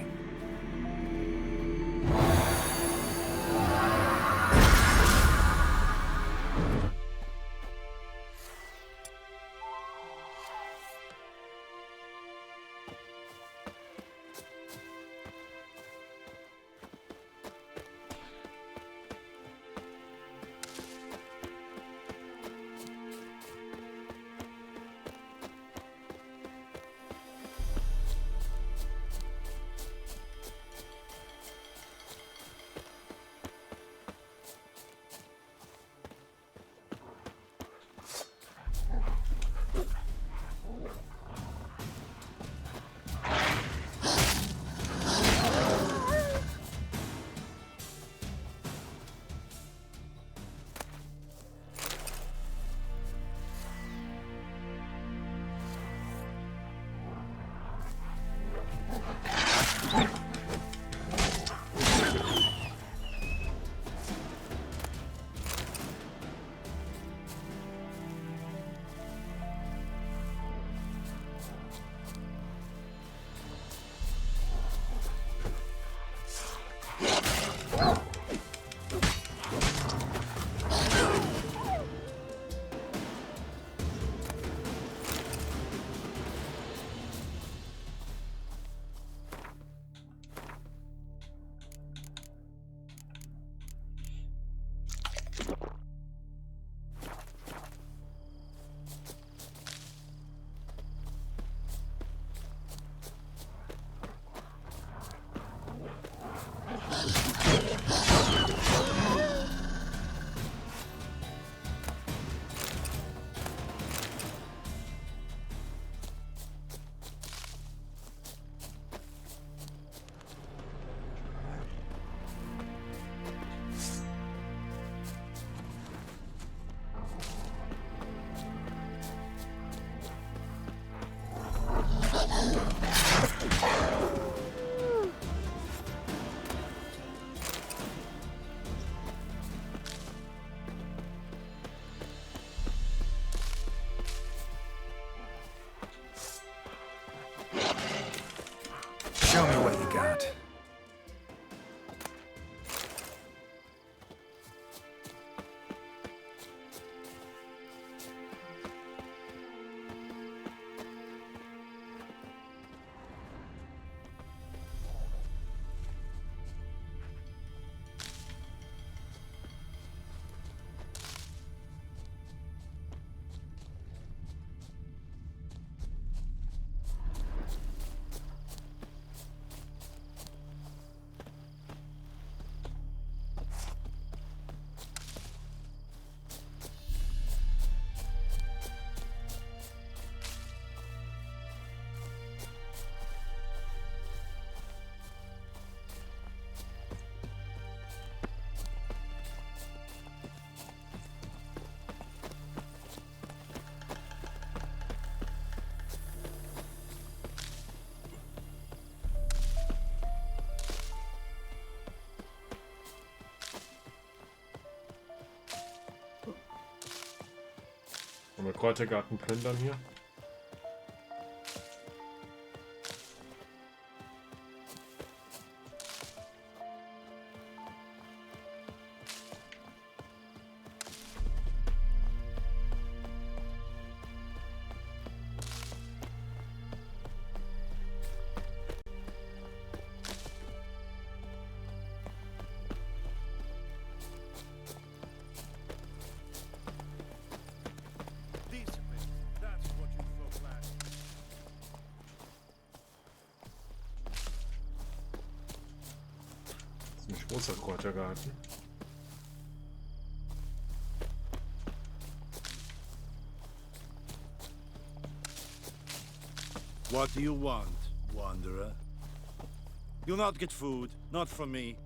Wollen wir Kräutergarten plündern hier? Ziemlich großer Kräutergarten. What do you want, wanderer? You'll not get food, not from me.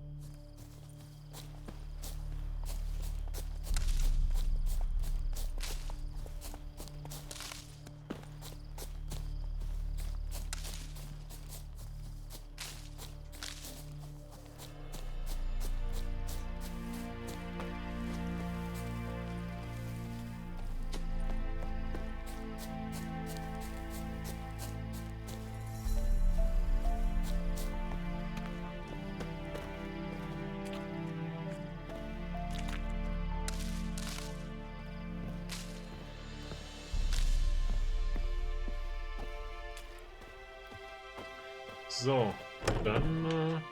So, dann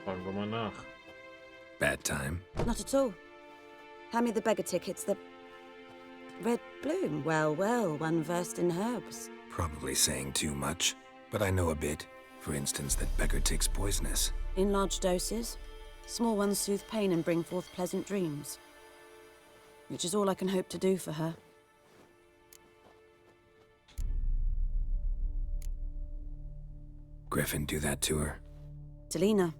fragen wir mal nach. Bad time? Not at all. Hand me the beggar tickets, the red bloom. Well, well, one versed in herbs. Probably saying too much, but I know a bit. For instance, that beggar tick's poisonous. In large doses. Small ones soothe pain and bring forth pleasant dreams. Which is all I can hope to do for her. Griffin do that to her? Delina.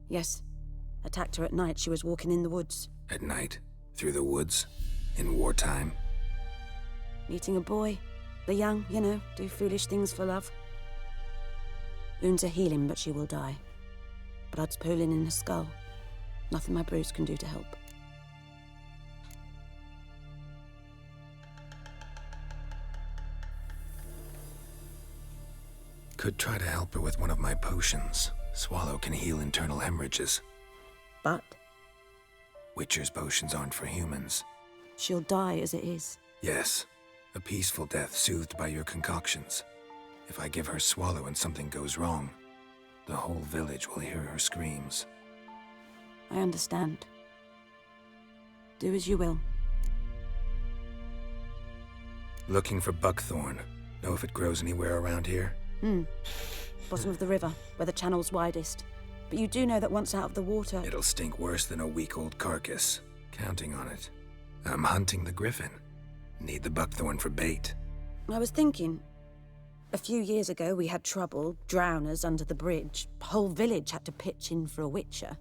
Yes. Attacked her at night. She was walking in the woods. At night? Through the woods? In wartime? Meeting a boy. The young, you know, do foolish things for love. Wounds are healing, but she will die. Blood's pooling in her skull. Nothing my bruise can do to help. Could try to help her with one of my potions. Swallow can heal internal hemorrhages. But? Witcher's potions aren't for humans. She'll die as it is. Yes. A peaceful death soothed by your concoctions. If I give her Swallow and something goes wrong, the whole village will hear her screams. I understand. Do as you will. Looking for buckthorn. Know if it grows anywhere around here? Bottom of the river, where the channel's widest. But you do know that once out of the water... It'll stink worse than a week-old carcass. Counting on it. I'm hunting the griffin. Need the buckthorn for bait. I was thinking... A few years ago, we had trouble, drowners under the bridge. Whole village had to pitch in for a witcher.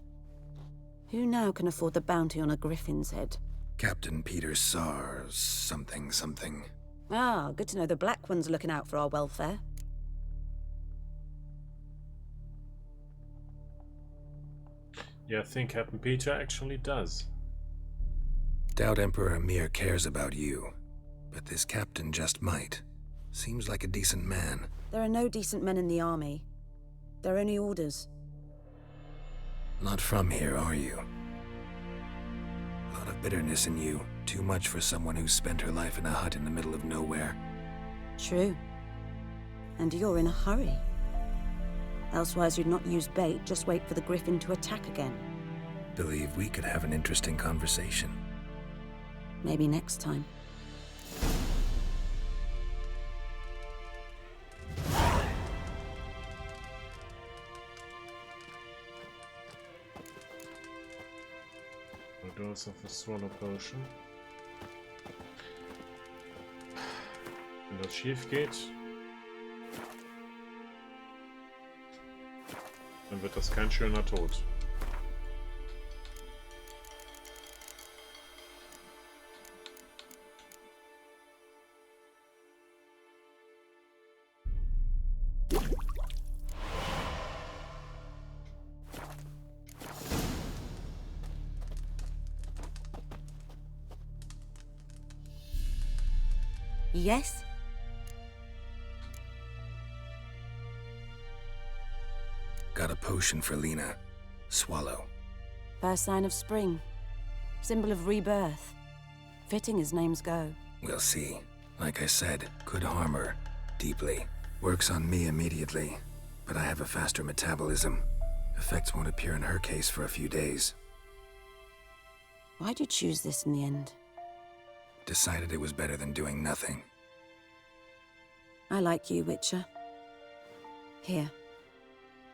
Who now can afford the bounty on a griffin's head? Captain Peter Sars... something. Ah, good to know the Black One's looking out for our welfare. Yeah, I think Captain Peter actually does. Doubt Emperor Emir cares about you, but this captain just might. Seems like a decent man. There are no decent men in the army. They're only orders. Not from here, are you? A lot of bitterness in you. Too much for someone who spent her life in a hut in the middle of nowhere. True. And you're in a hurry. Elsewise you'd not use bait, just wait for the griffin to attack again. Believe we could have an interesting conversation. Maybe next time. A dose of a swallow potion. Wenn das schief geht, dann wird das kein schöner Tod. Yes? Got a potion for Lena. Swallow. First sign of spring. Symbol of rebirth. Fitting as names go. We'll see. Like I said, could harm her. Deeply. Works on me immediately. But I have a faster metabolism. Effects won't appear in her case for a few days. Why'd you choose this in the end? Decided it was better than doing nothing. I like you, Witcher. Here.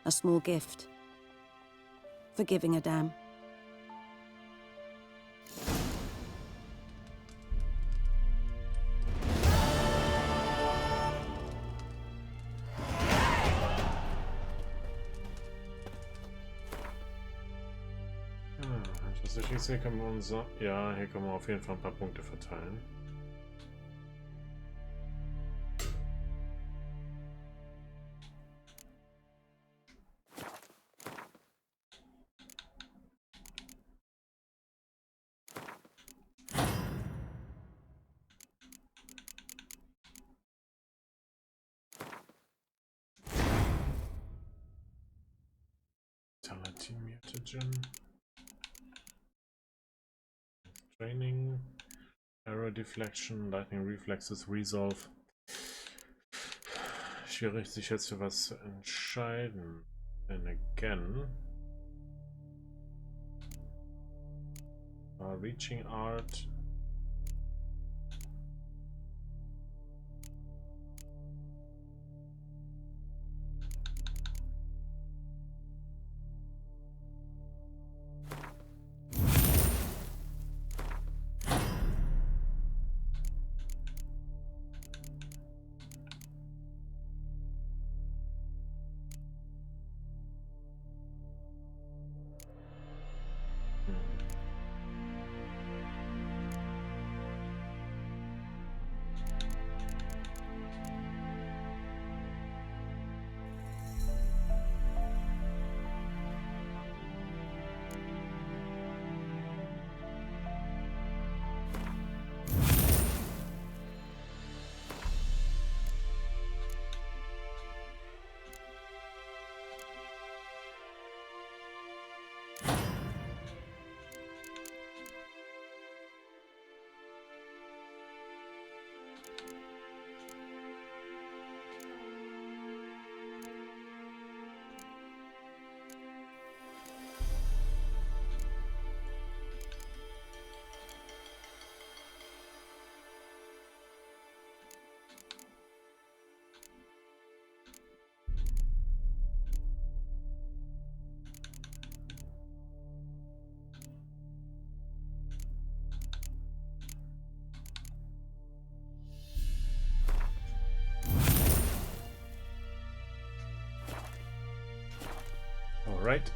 A small gift. For giving a damn. Das ist nicht, hier können wir unser... Ja, hier können wir auf jeden Fall ein paar Punkte verteilen. Vitality Mutagen. Training, Arrow Deflection, Lightning Reflexes, Resolve. Schwierig, sich jetzt für was zu entscheiden. And again. Reaching Art. All right.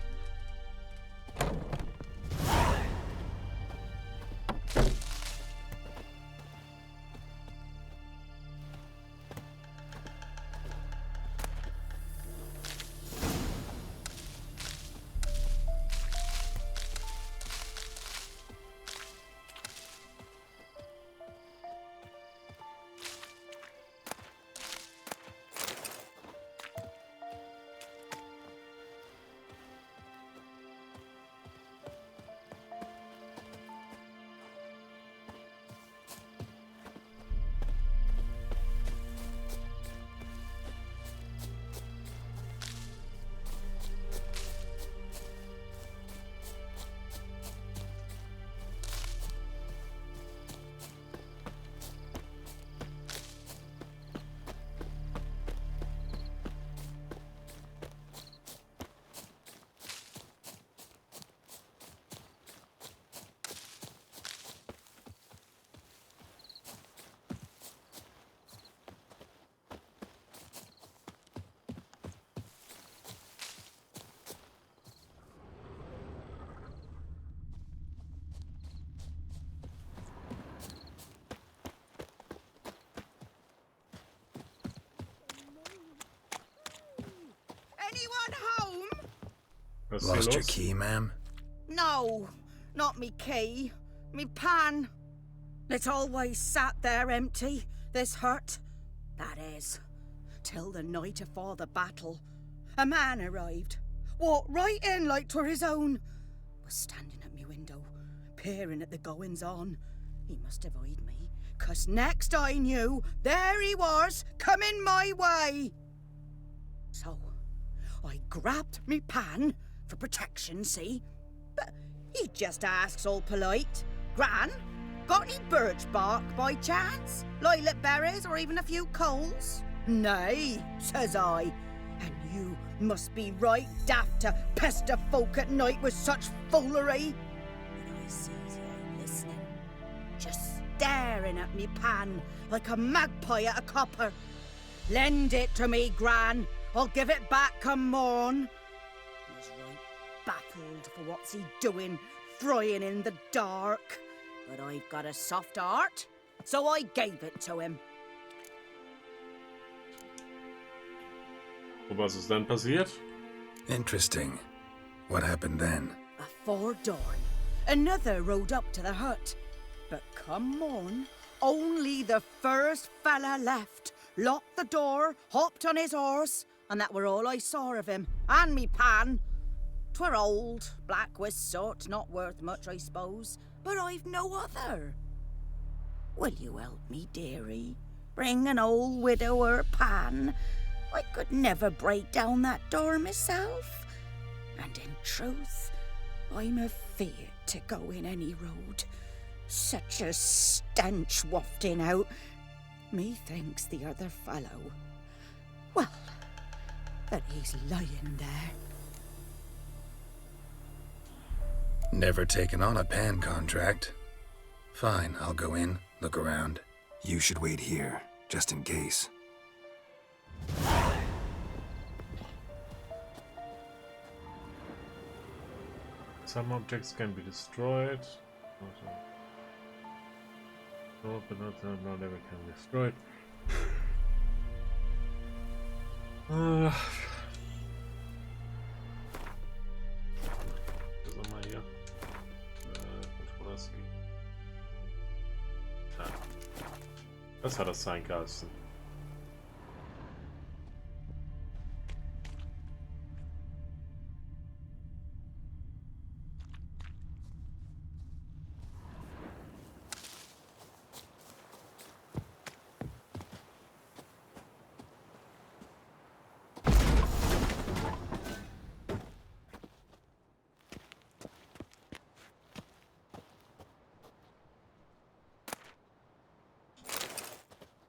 Anyone home? Lost your key, ma'am? No, not me key. Me pan. It always sat there empty. this hut. That is, till the night afore the battle. A man arrived, walked right in like 'twere his own. Was standing at me window, peering at the goings-on. He must have eyed me, 'cause next I knew, there he was, coming my way. So, I grabbed me pan, for protection, see? But he just asks all polite, Gran, got any birch bark by chance? Lilac berries or even a few coals? Nay, says I, and you must be right daft to pester folk at night with such foolery. But I sees he ain't listening, just staring at me pan like a magpie at a copper. Lend it to me, Gran. I'll give it back come morn. He's right baffled for what's he doing, frying in the dark. But I've got a soft heart, so I gave it to him. Was ist dann passiert? Interesting. What hafpened then? Afore dawn, another rode up to the hut. But come morn, only the first fella left, locked the door, hopped on his horse, and that were all I saw of him, and me pan. 'Twere old, black with soot, not worth much, I suppose, but I've no other. Will you help me, dearie? Bring an old widower pan? I could never break down that door myself. And in truth, I'm afeard to go in any road. Such a stench wafting out. Methinks the other fellow, well, that he's lying there. Never taken on a pan contract. Fine, I'll go in, look around. You should wait here, just in case. Some objects can be destroyed. No, but not ever can be destroyed. Was haben wir hier? Controller-Ski. Was hat das sein, Carsten?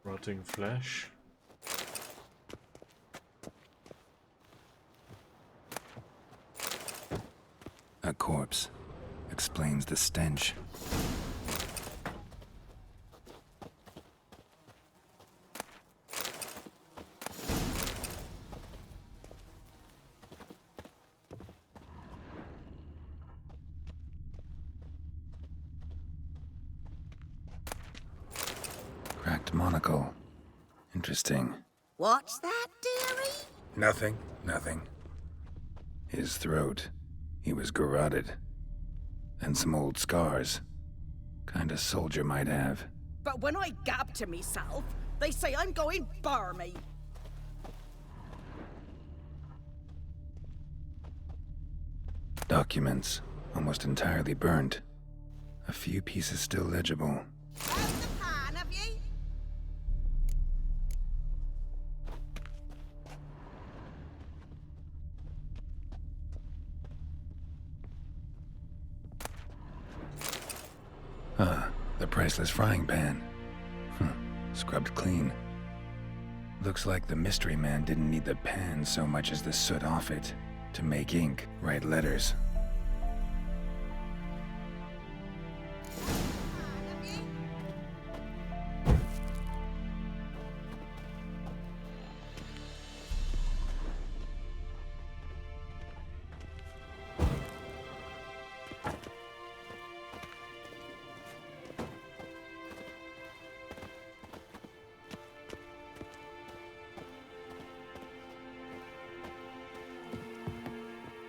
Rotting flesh. A corpse. Explains the stench. Cracked monocle. Interesting. What's that, dearie? Nothing. His throat. He was garroted. And some old scars. Kind of soldier might have. But when I gab to myself, they say I'm going barmy. Documents. Almost entirely burnt. A few pieces still legible. How's the pan, have ye? Ah, the priceless frying pan. Scrubbed clean. Looks like the mystery man didn't need the pan so much as the soot off it to make ink, write letters.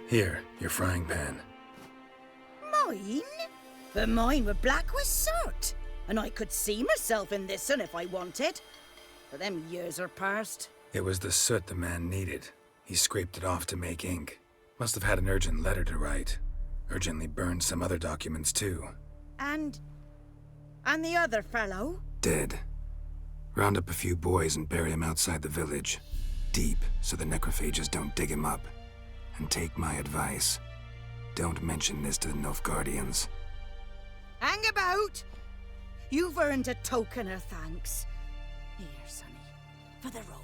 Here, your frying pan. Mine? But mine were black with soot. and I could see myself in this one if I wanted. But them years are past. It was the soot the man needed. He scraped it off to make ink. Must have had an urgent letter to write. Urgently burned some other documents too. And the other fellow? Dead. Round up a few boys and bury him outside the village. Deep, so the necrophages don't dig him up. And take my advice. Don't mention this to the Nilfgaardians. Hang about! You've earned a token of thanks. Here, sonny, for the road.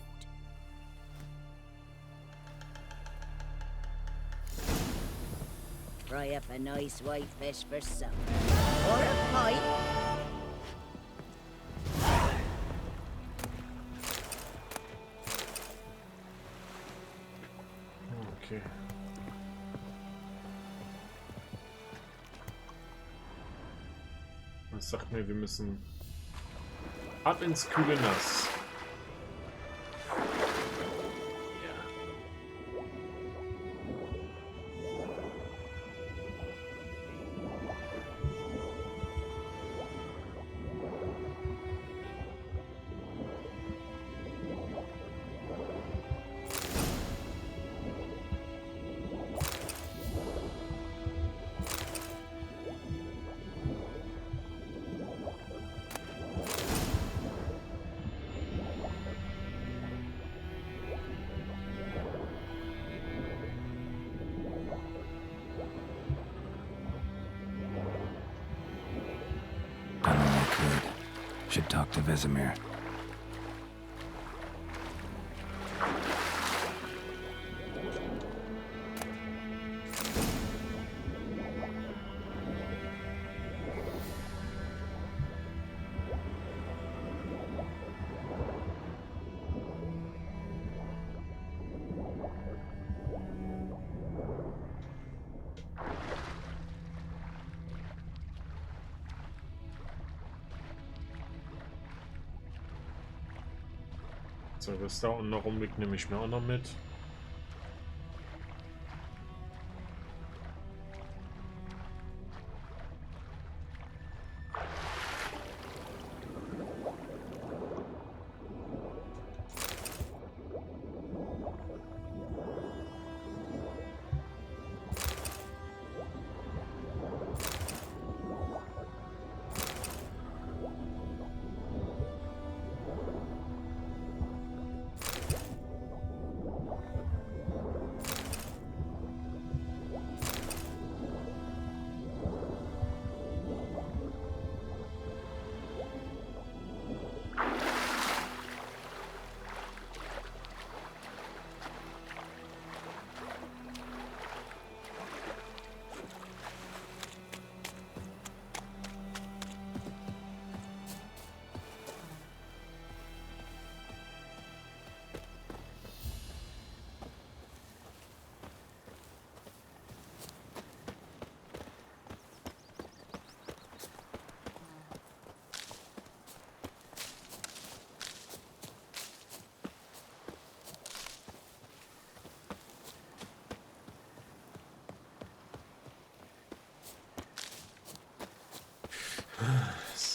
Fry up a nice white fish for supper. Or a pipe. Okay. Das sagt mir, wir müssen ab ins kühle Nass. Should talk to Vesemir. So, was da unten noch rumliegt, nehme ich mir auch noch mit.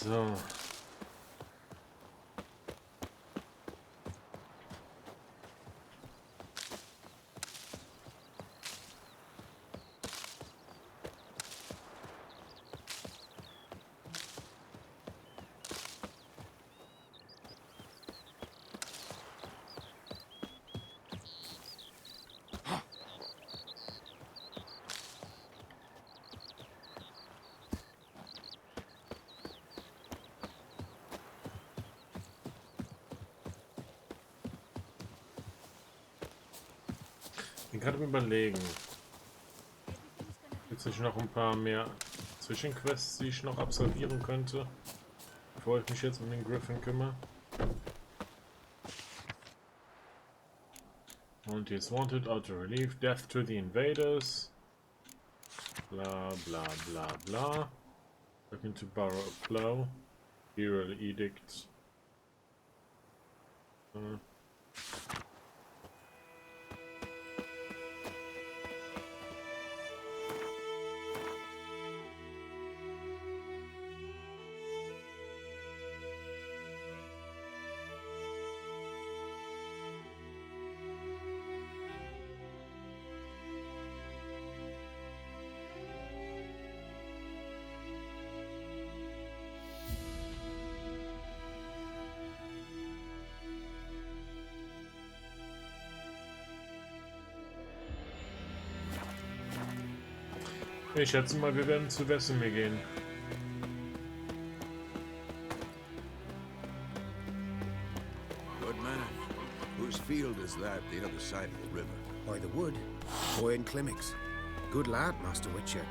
So. Ich bin gerade am Überlegen. Gibt es noch ein paar mehr Zwischenquests, die ich noch absolvieren könnte, bevor ich mich jetzt um den Griffin kümmere? Und hier ist Wanted, Auto Relief, Death to the Invaders. Bla bla bla bla. Looking to borrow a plow. Hero Edict. Ich schätze mal, wir werden zu Wesemir gehen. Good man. Whose field is that the other side of the river? By the wood. Boy in Climmix. Good lad, Master Witcher.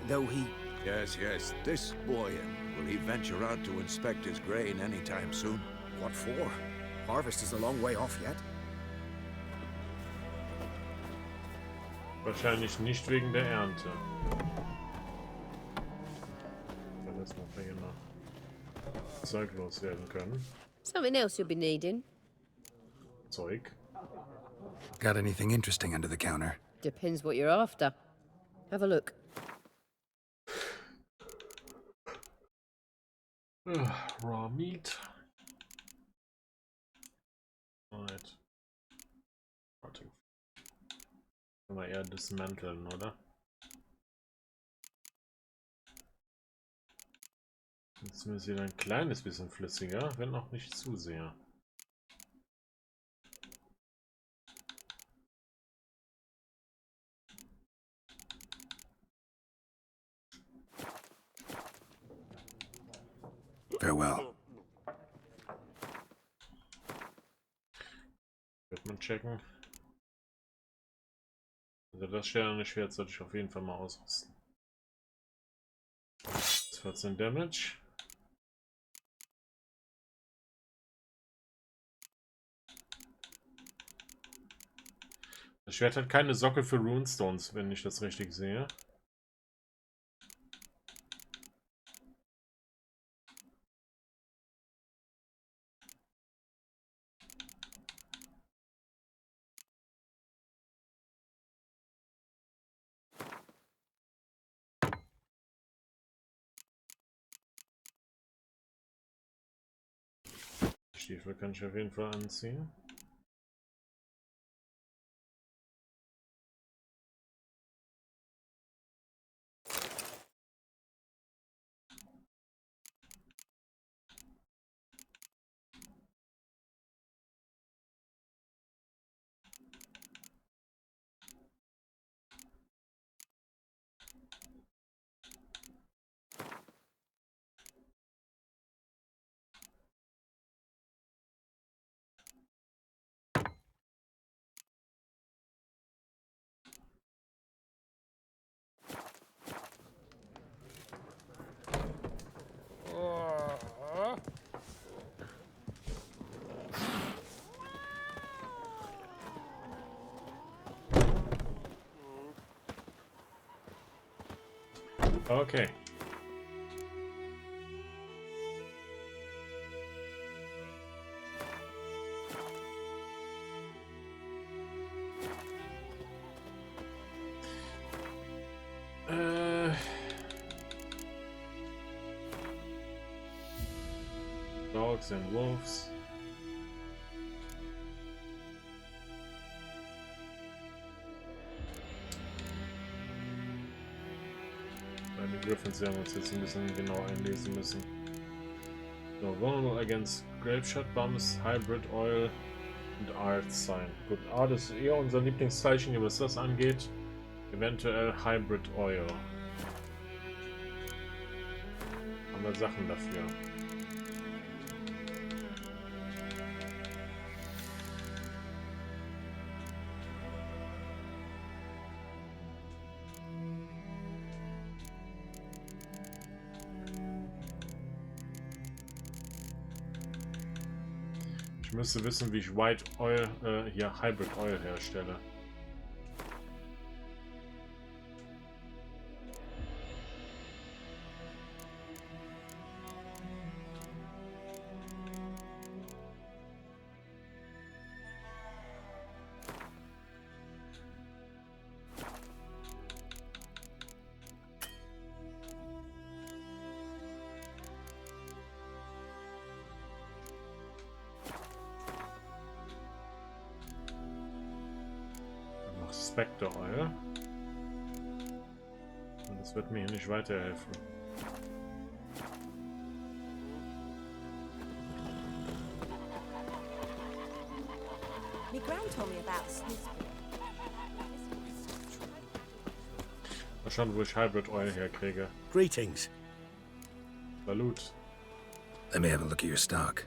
Though he... Yes, yes. This boy, will he venture out to inspect his grain anytime soon? What for? Harvest is a long way off yet. Wahrscheinlich nicht wegen der Ernte. Dass wir hier noch Zeug loswerden können. Something else you'll be needing? Zeug. Got anything interesting under the counter? Depends what you're after. Have a look. Raw meat. Right. Können wir eher dismanteln, oder? Jetzt ist wieder ein kleines bisschen flüssiger, wenn auch nicht zu sehr. Farewell. Wird man checken. Also das sterne Schwert sollte ich auf jeden Fall mal ausrüsten. 14 Damage. Das Schwert hat keine Sockel für Runestones, wenn ich das richtig sehe. Stiefel kann ich auf jeden Fall anziehen. Okay. Dogs and wolves. Die Griffins werden wir uns jetzt ein bisschen genau einlesen müssen. So, vulnerable against Grapeshot Bombs, Hybrid Oil und Art Sign. Gut, Art ist eher unser Lieblingszeichen, was das angeht. Eventuell Hybrid Oil. Haben wir Sachen dafür. Ich müsste wissen, wie ich White Oil, hier Hybrid Oil herstelle. Spectre Oil. Und das wird mir hier nicht weiterhelfen. Mal schauen, wo ich Hybrid Oil herkriege. Greetings. Salut. Let me have a look at your stock.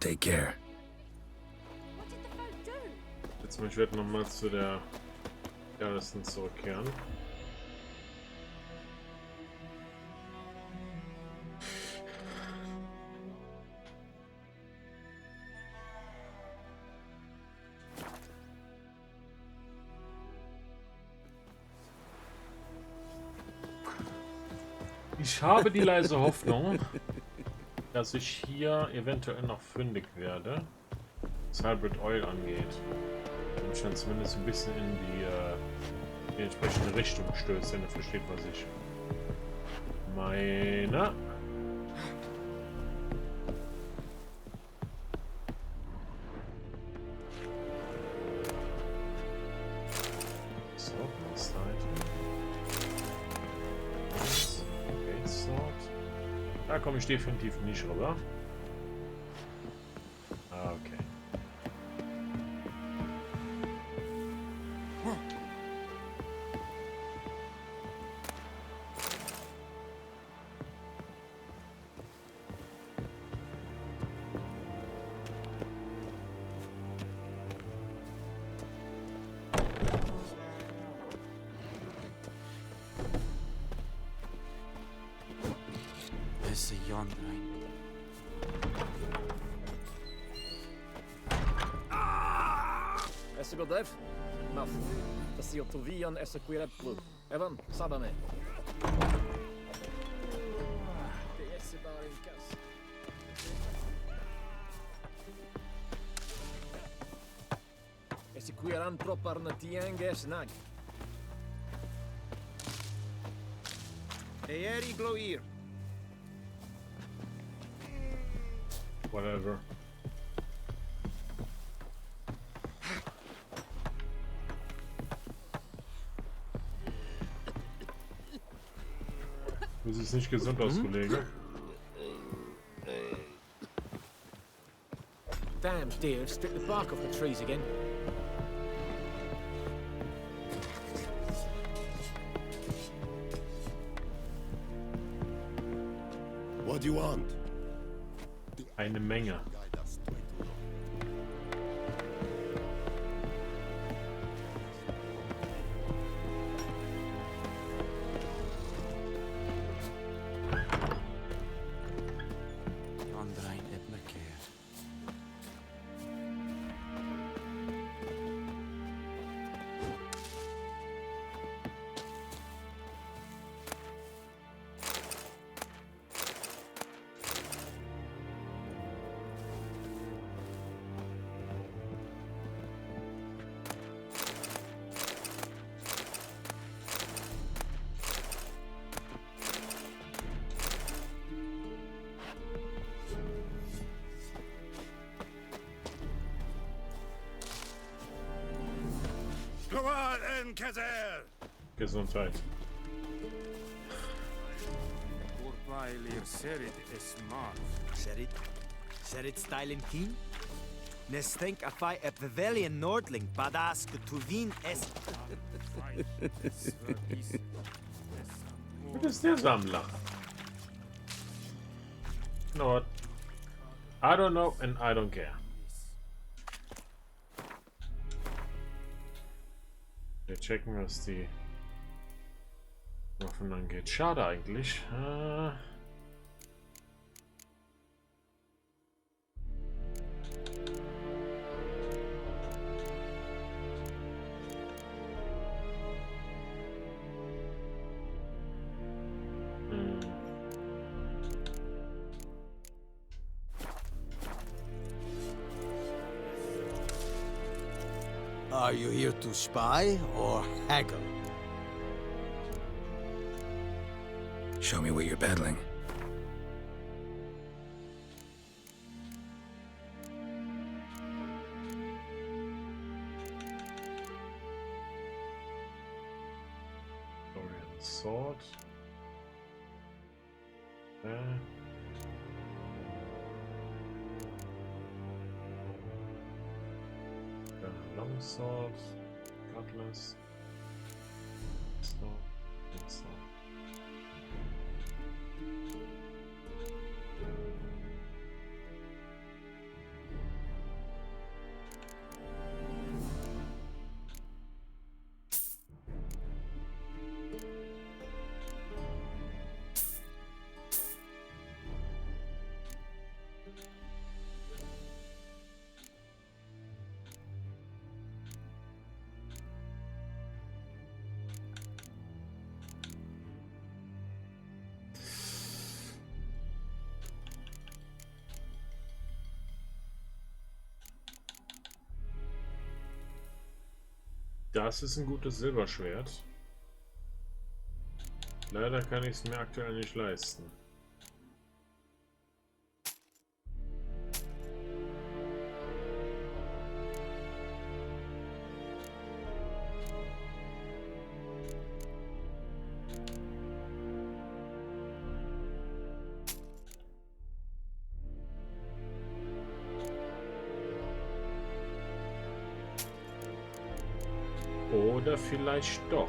Take care. Jetzt ich werde nochmal zu der Garrison zurückkehren. Ich habe die leise Hoffnung, dass ich hier eventuell noch fündig werde, was Hybrid Oil angeht. Und ich dann zumindest ein bisschen in die entsprechende Richtung stößt, wenn ihr versteht, was ich meine. So, was da komme ich definitiv nicht rüber. Ah, okay. Esse yonder. Esse godev, maf, tasio tovian esse quireplu. Evan, sabame. De esse barinkas. Esse quiran proparna tienge snag. Eeri gloir. Whatever. Das ist nicht gesund aus, Kollege. Damn deer, strip the bark off the trees again. What do you want? Eine Menge. Gesundheit. Serit stylen keen? Nes think a fight a Pavilion Nordling badass Tuvin es. Du bist der Sammler. You know what? I don't know and I don't care. Wir checken, was die Waffen angeht. Schade eigentlich. Are you here to spy or haggle? Show me what you're peddling. Dorian sword. Longsword, cutlass, sword, sword. Das ist ein gutes Silberschwert. Leider kann ich es mir aktuell nicht leisten. Oder vielleicht doch.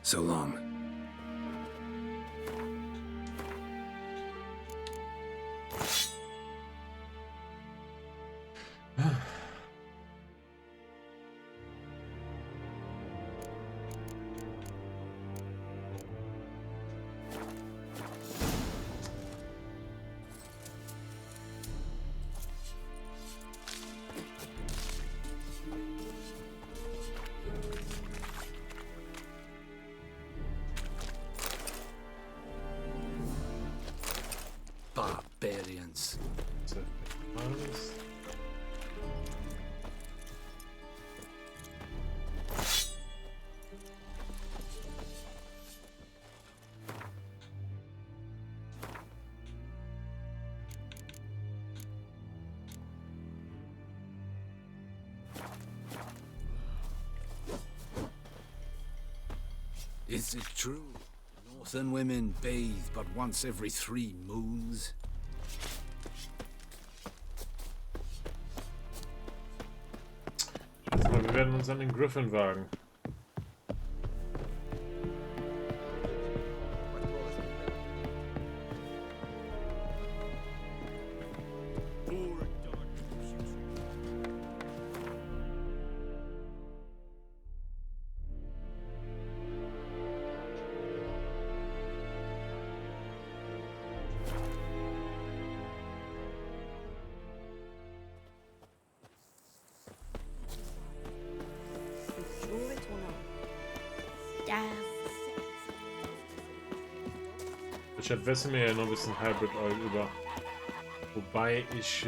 So long. Barbarians. Is it true? Northern women bathe but once every 3 moons? Also, wir werden uns an den Griffin wagen. Ich wässe mir ja noch ein bisschen Hybrid Oil über. Wobei ich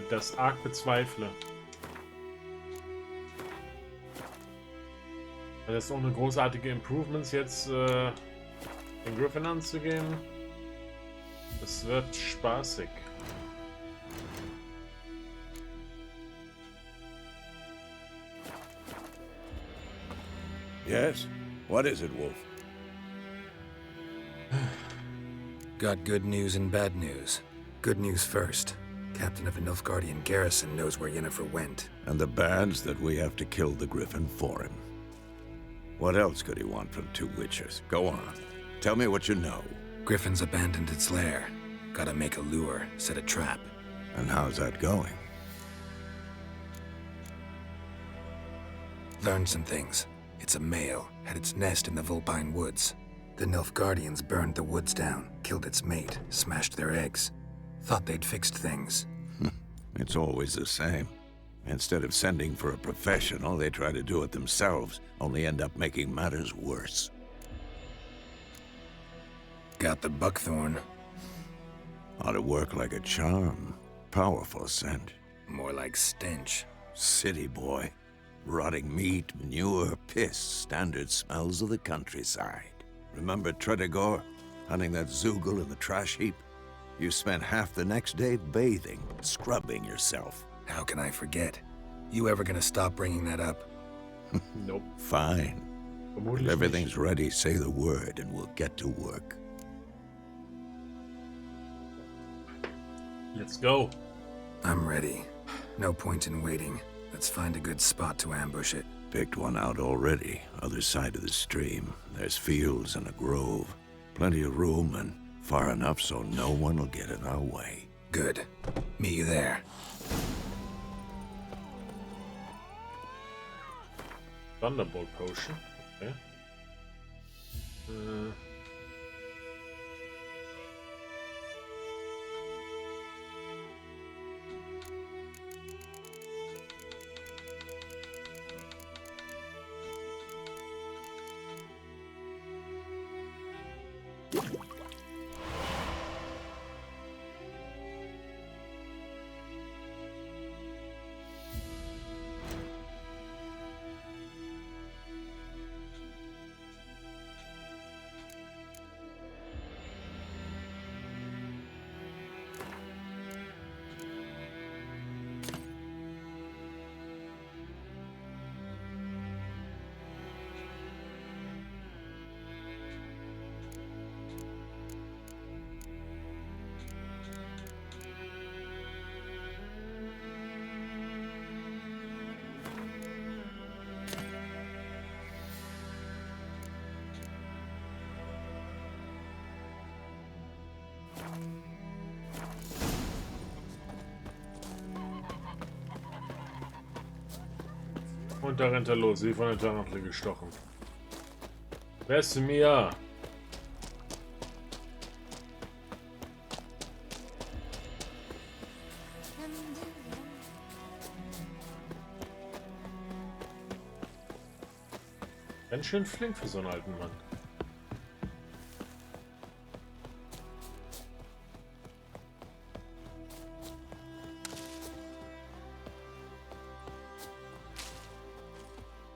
das arg bezweifle. Das ist ohne großartige Improvements jetzt den Griffin anzugehen. Das wird spaßig. Yes? What is it, Wolf? Got good news and bad news. Good news first. Captain of the Nilfgaardian garrison knows where Yennefer went. And the bad's that we have to kill the Griffin for him. What else could he want from two witchers? Go on. Tell me what you know. Griffin's abandoned its lair. Gotta make a lure, set a trap. And how's that going? Learned some things. It's a male, had its nest in the Vulpine Woods. The Nilfgaardians burned the woods down, killed its mate, smashed their eggs. Thought they'd fixed things. It's always the same. Instead of sending for a professional, they try to do it themselves, only end up making matters worse. Got the buckthorn. Ought to work like a charm. Powerful scent. More like stench. City boy. Rotting meat, manure, piss, standard smells of the countryside. Remember Tredegor? Hunting that Zoogle in the trash heap? You spent half the next day bathing, scrubbing yourself. How can I forget? You ever gonna stop bringing that up? Nope. Fine. If everything's ready, say the word and we'll get to work. Let's go. I'm ready. No point in waiting. Let's find a good spot to ambush it. Picked one out already, other side of the stream. There's fields and a grove. Plenty of room and far enough so no one will get in our way. Good. Meet you there. Thunderbolt potion. Okay. Und da rennt er los, wie von der Tarantel gestochen. Vesemir! Ganz schön flink für so einen alten Mann.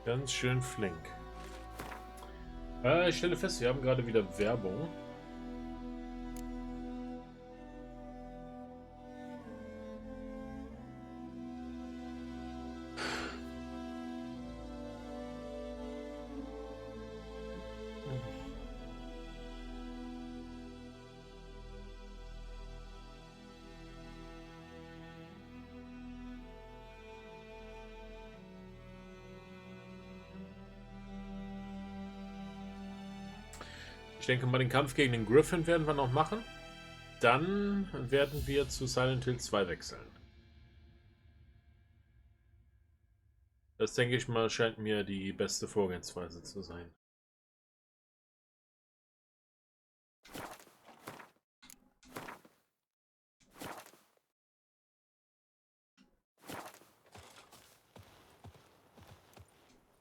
Ganz schön flink. Ich stelle fest, wir haben gerade wieder Werbung. Ich denke mal, den Kampf gegen den Griffin werden wir noch machen. Dann werden wir zu Silent Hill 2 wechseln. Das, denke ich mal, scheint mir die beste Vorgehensweise zu sein.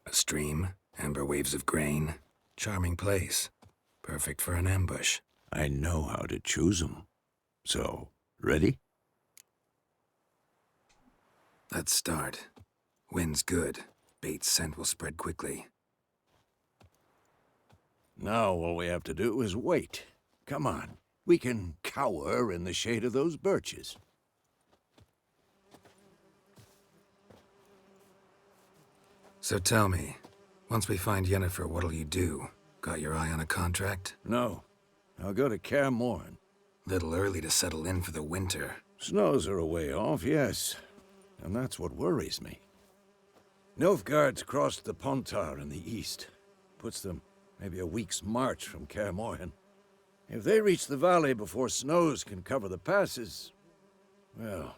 A stream, amber waves of grain, charming place. Perfect for an ambush. I know how to choose them. So, ready? Let's start. Wind's good. Bait's scent will spread quickly. Now all we have to do is wait. Come on. We can cower in the shade of those birches. So tell me, once we find Yennefer, what'll you do? Got your eye on a contract? No. I'll go to Kaer Morhen. Little early to settle in for the winter. Snows are a way off, yes. And that's what worries me. Nilfgaard's crossed the Pontar in the east. Puts them maybe a week's march from Kaer Morhen. If they reach the valley before snows can cover the passes, well,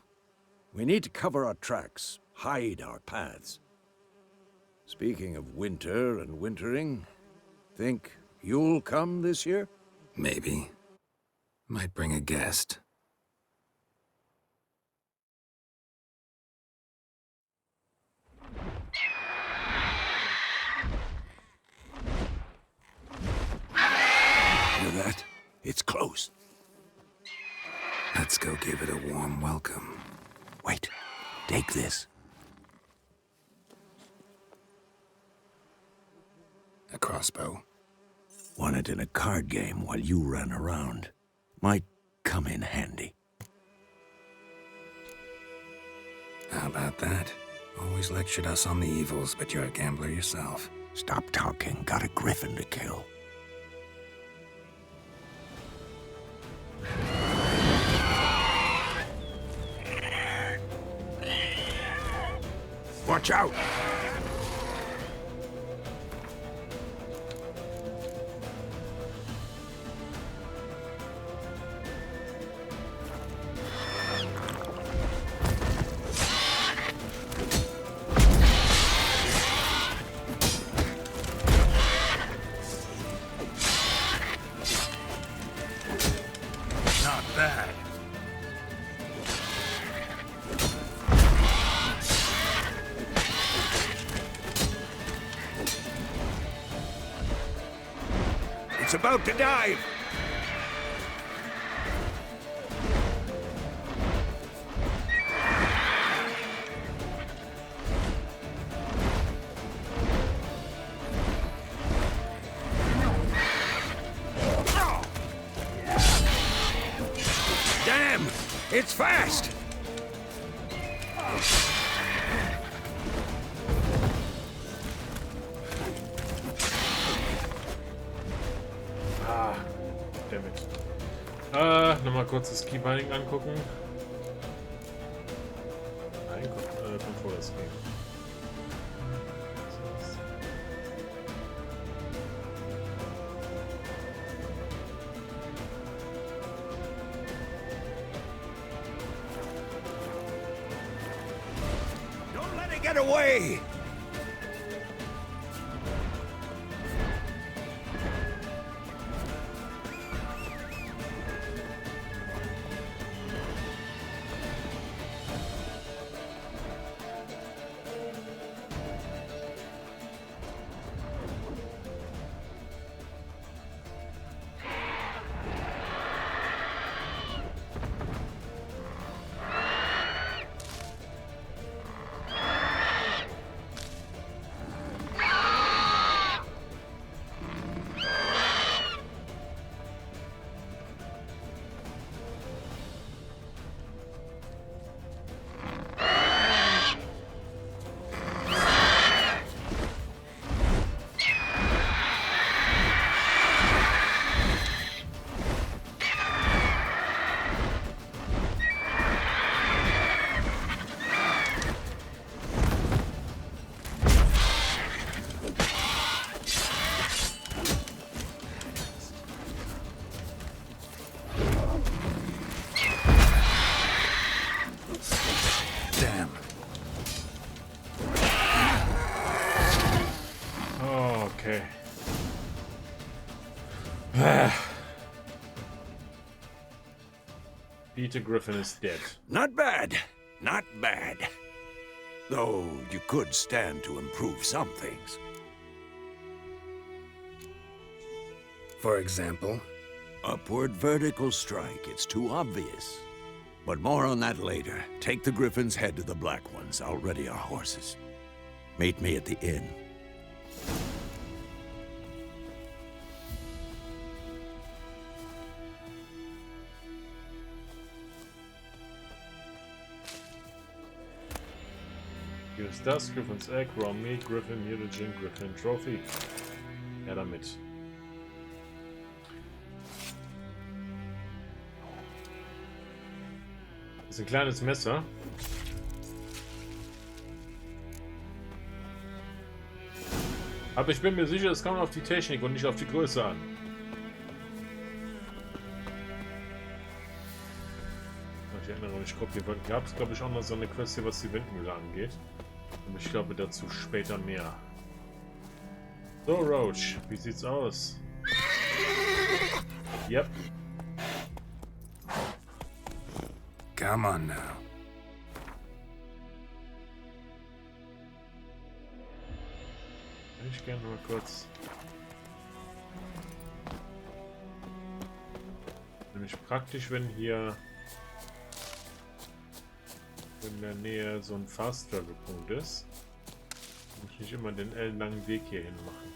we need to cover our tracks, hide our paths. Speaking of winter and wintering, think you'll come this year? Maybe. Might bring a guest. Hear that? It's close. Let's go give it a warm welcome. Wait, take this. A crossbow. Won it in a card game while you ran around. Might come in handy. How about that? Always lectured us on the evils, but you're a gambler yourself. Stop talking. Got a griffin to kill. Watch out! Not bad. It's about to dive! Damn! It's fast! Dammit. Nochmal kurz das Keybinding angucken. Nein, Controller Screen. Don't let it get away! Okay. Peter Griffin is dead. Not bad. Not bad. Though you could stand to improve some things. For example? Upward vertical strike. It's too obvious. But more on that later. Take the Griffin's head to the Black Ones. I'll ready our horses. Meet me at the inn. Use das, Griffin's Egg, Raw Meat, Griffin, Mutagen, Griffin Trophy. Ja, damit. Das ist ein kleines Messer. Aber ich bin mir sicher, es kommt auf die Technik und nicht auf die Größe an. Ich erinnere mich, hier gab es, glaube ich, auch noch so eine Quest hier, was die Windmühle angeht. Und ich glaube, dazu später mehr. So, Roach, wie sieht's aus? Yep. Come on now. Ich gerne mal kurz. Nämlich praktisch, wenn hier in der Nähe so ein Fast-Travel-Punkt ist, muss ich nicht immer den ellenlangen Weg hierhin machen.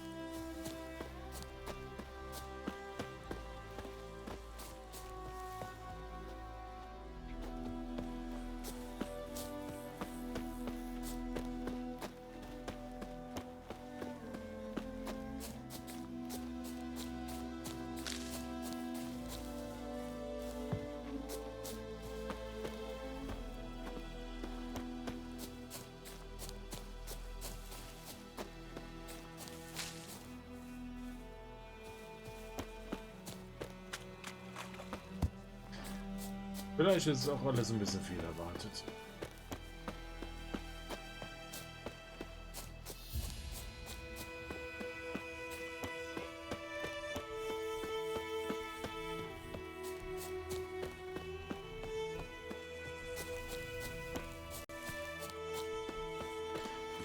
Vielleicht ist es auch alles ein bisschen viel erwartet.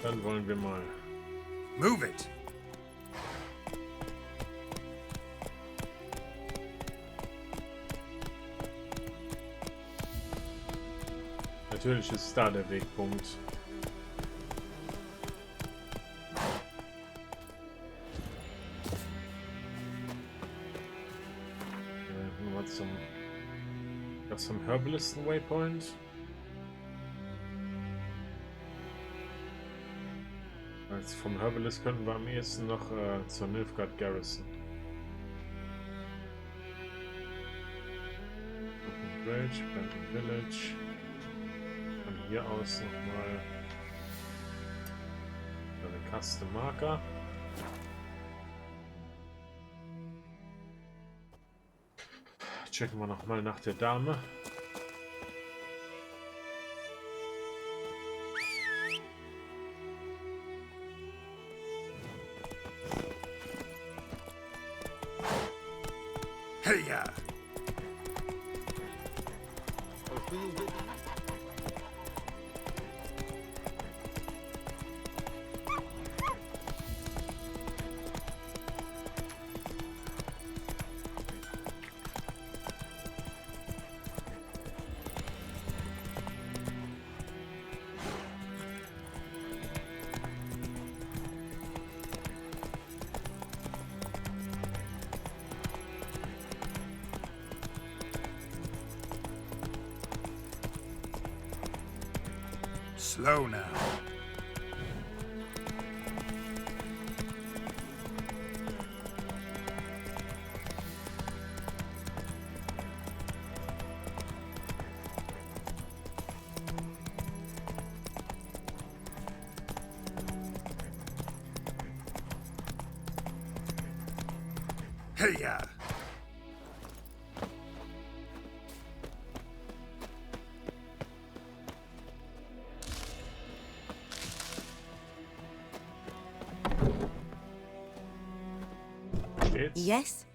Dann wollen wir mal. Move it! Natürlich ist da der Wegpunkt. Nochmal zum Herbalisten Waypoint. Als vom Herbalist könnten wir am ehesten noch zur Nilfgaard Garrison. Bridge, Planting Village. Von hier aus nochmal eine Custom Marker. Checken wir nochmal nach der Dame. Hey ya! Slow now. Hey ya! Yes?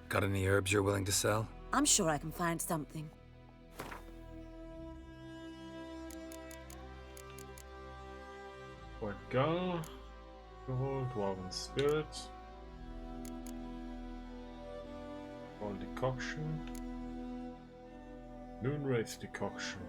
Got any herbs you're willing to sell? I'm sure I can find something. White Gar, Dwarven Spirit, All Decoction, Noonwraith Decoction.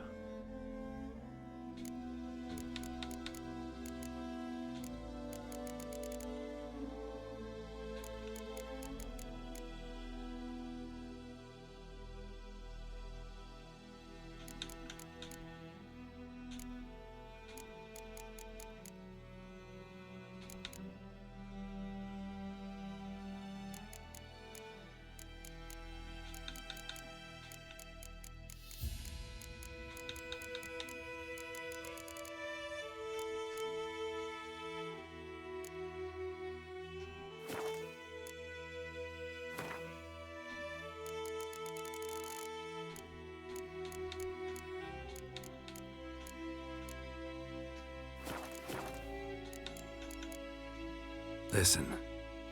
Listen,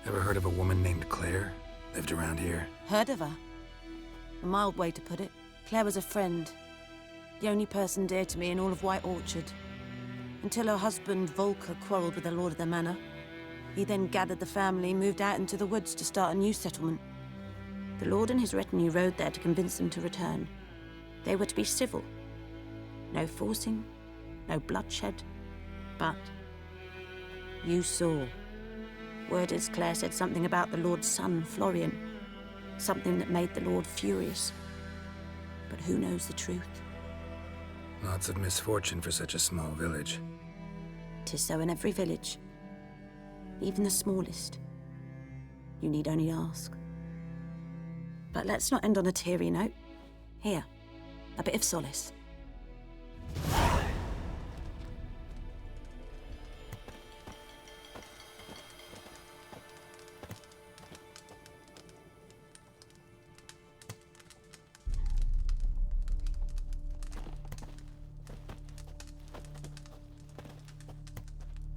ever heard of a woman named Claire? Lived around here? Heard of her? A mild way to put it. Claire was a friend. The only person dear to me in all of White Orchard. Until her husband, Volker, quarreled with the lord of the manor. He then gathered the family, moved out into the woods to start a new settlement. The lord and his retinue rode there to convince them to return. They were to be civil. No forcing, no bloodshed. But you saw. Word is Claire said something about the lord's son, Florian. Something that made the lord furious. But who knows the truth? Lots of misfortune for such a small village. 'Tis so in every village. Even the smallest. You need only ask. But let's not end on a teary note. Here, a bit of solace.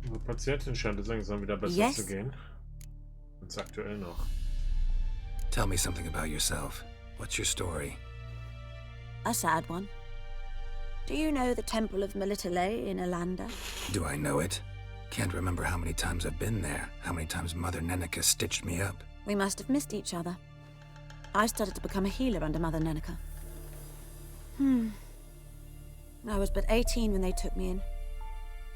Die Patientin scheint es langsam wieder besser zu gehen. Ganz aktuell noch. Tell me something about yourself. What's your story? A sad one. Do you know the Temple of Melitele in Alanda? Do I know it? Can't remember how many times I've been there, how many times Mother Neneka stitched me up. We must have missed each other. I started to become a healer under Mother Neneka. I was but 18 when they took me in.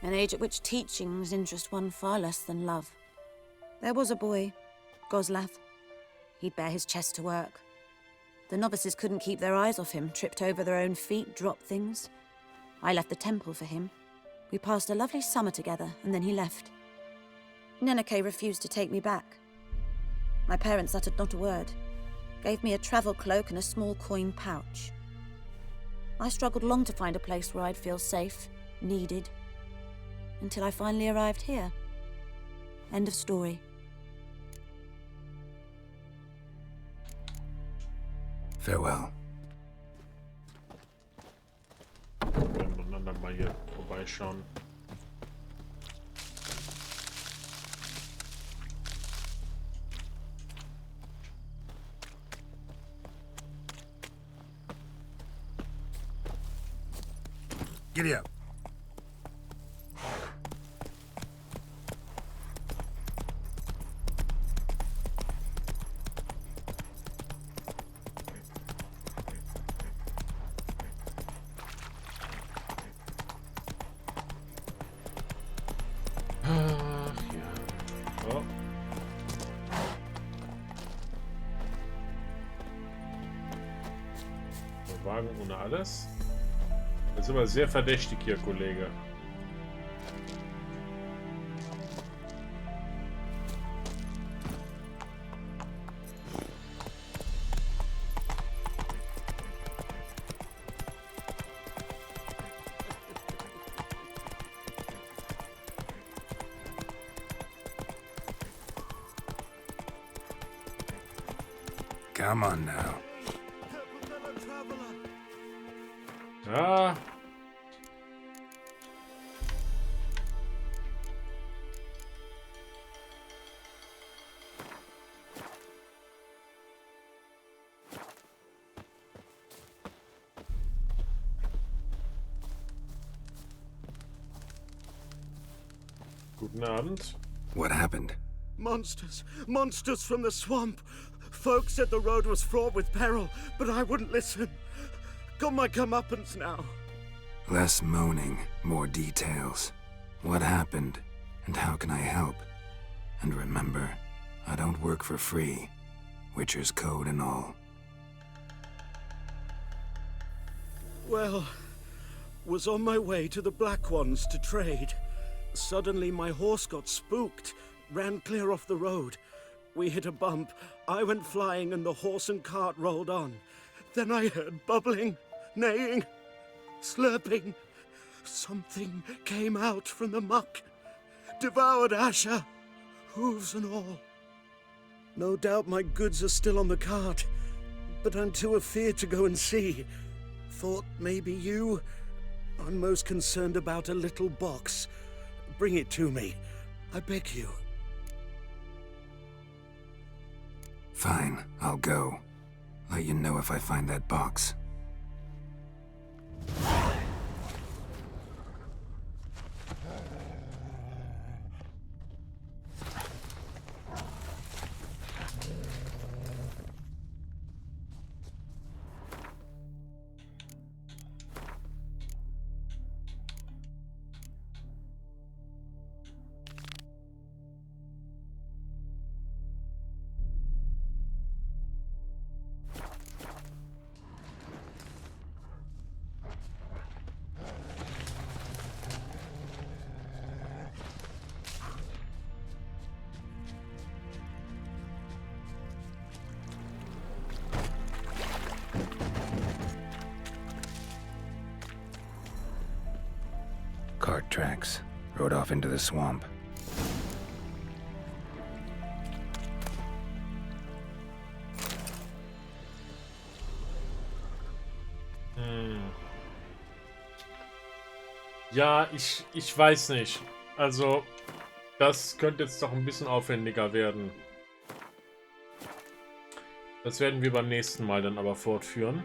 An age at which teachings interest one far less than love. There was a boy, Goslav. He'd bare his chest to work. The novices couldn't keep their eyes off him, tripped over their own feet, dropped things. I left the temple for him. We passed a lovely summer together, and then he left. Neneke refused to take me back. My parents uttered not a word, gave me a travel cloak and a small coin pouch. I struggled long to find a place where I'd feel safe, needed, until I finally arrived here. End of story. Farewell. Wir werden dann mal hier vorbeischauen. Giddy up. Wagen ohne alles. Das ist aber sehr verdächtig hier, Kollege. Come on now. Ja. Guten Abend. What happened? Monsters! Monsters from the swamp! Folk said the road was fraught with peril, but I wouldn't listen. Got my comeuppance now. Less moaning, more details. What happened, and how can I help? And remember, I don't work for free. Witcher's code and all. Well, was on my way to the Black Ones to trade. Suddenly my horse got spooked, ran clear off the road. We hit a bump, I went flying and the horse and cart rolled on. Then I heard bubbling, neighing, slurping. Something came out from the muck, devoured Asher, hooves and all. No doubt my goods are still on the cart, but I'm too afeard to go and see. Thought maybe you... I'm most concerned about a little box. Bring it to me, I beg you. Fine, I'll go. Let you know if I find that box. Cart tracks. Rode off into the swamp. Ja, ich weiß nicht. Also, das könnte jetzt doch ein bisschen aufwendiger werden. Das werden wir beim nächsten Mal dann aber fortführen.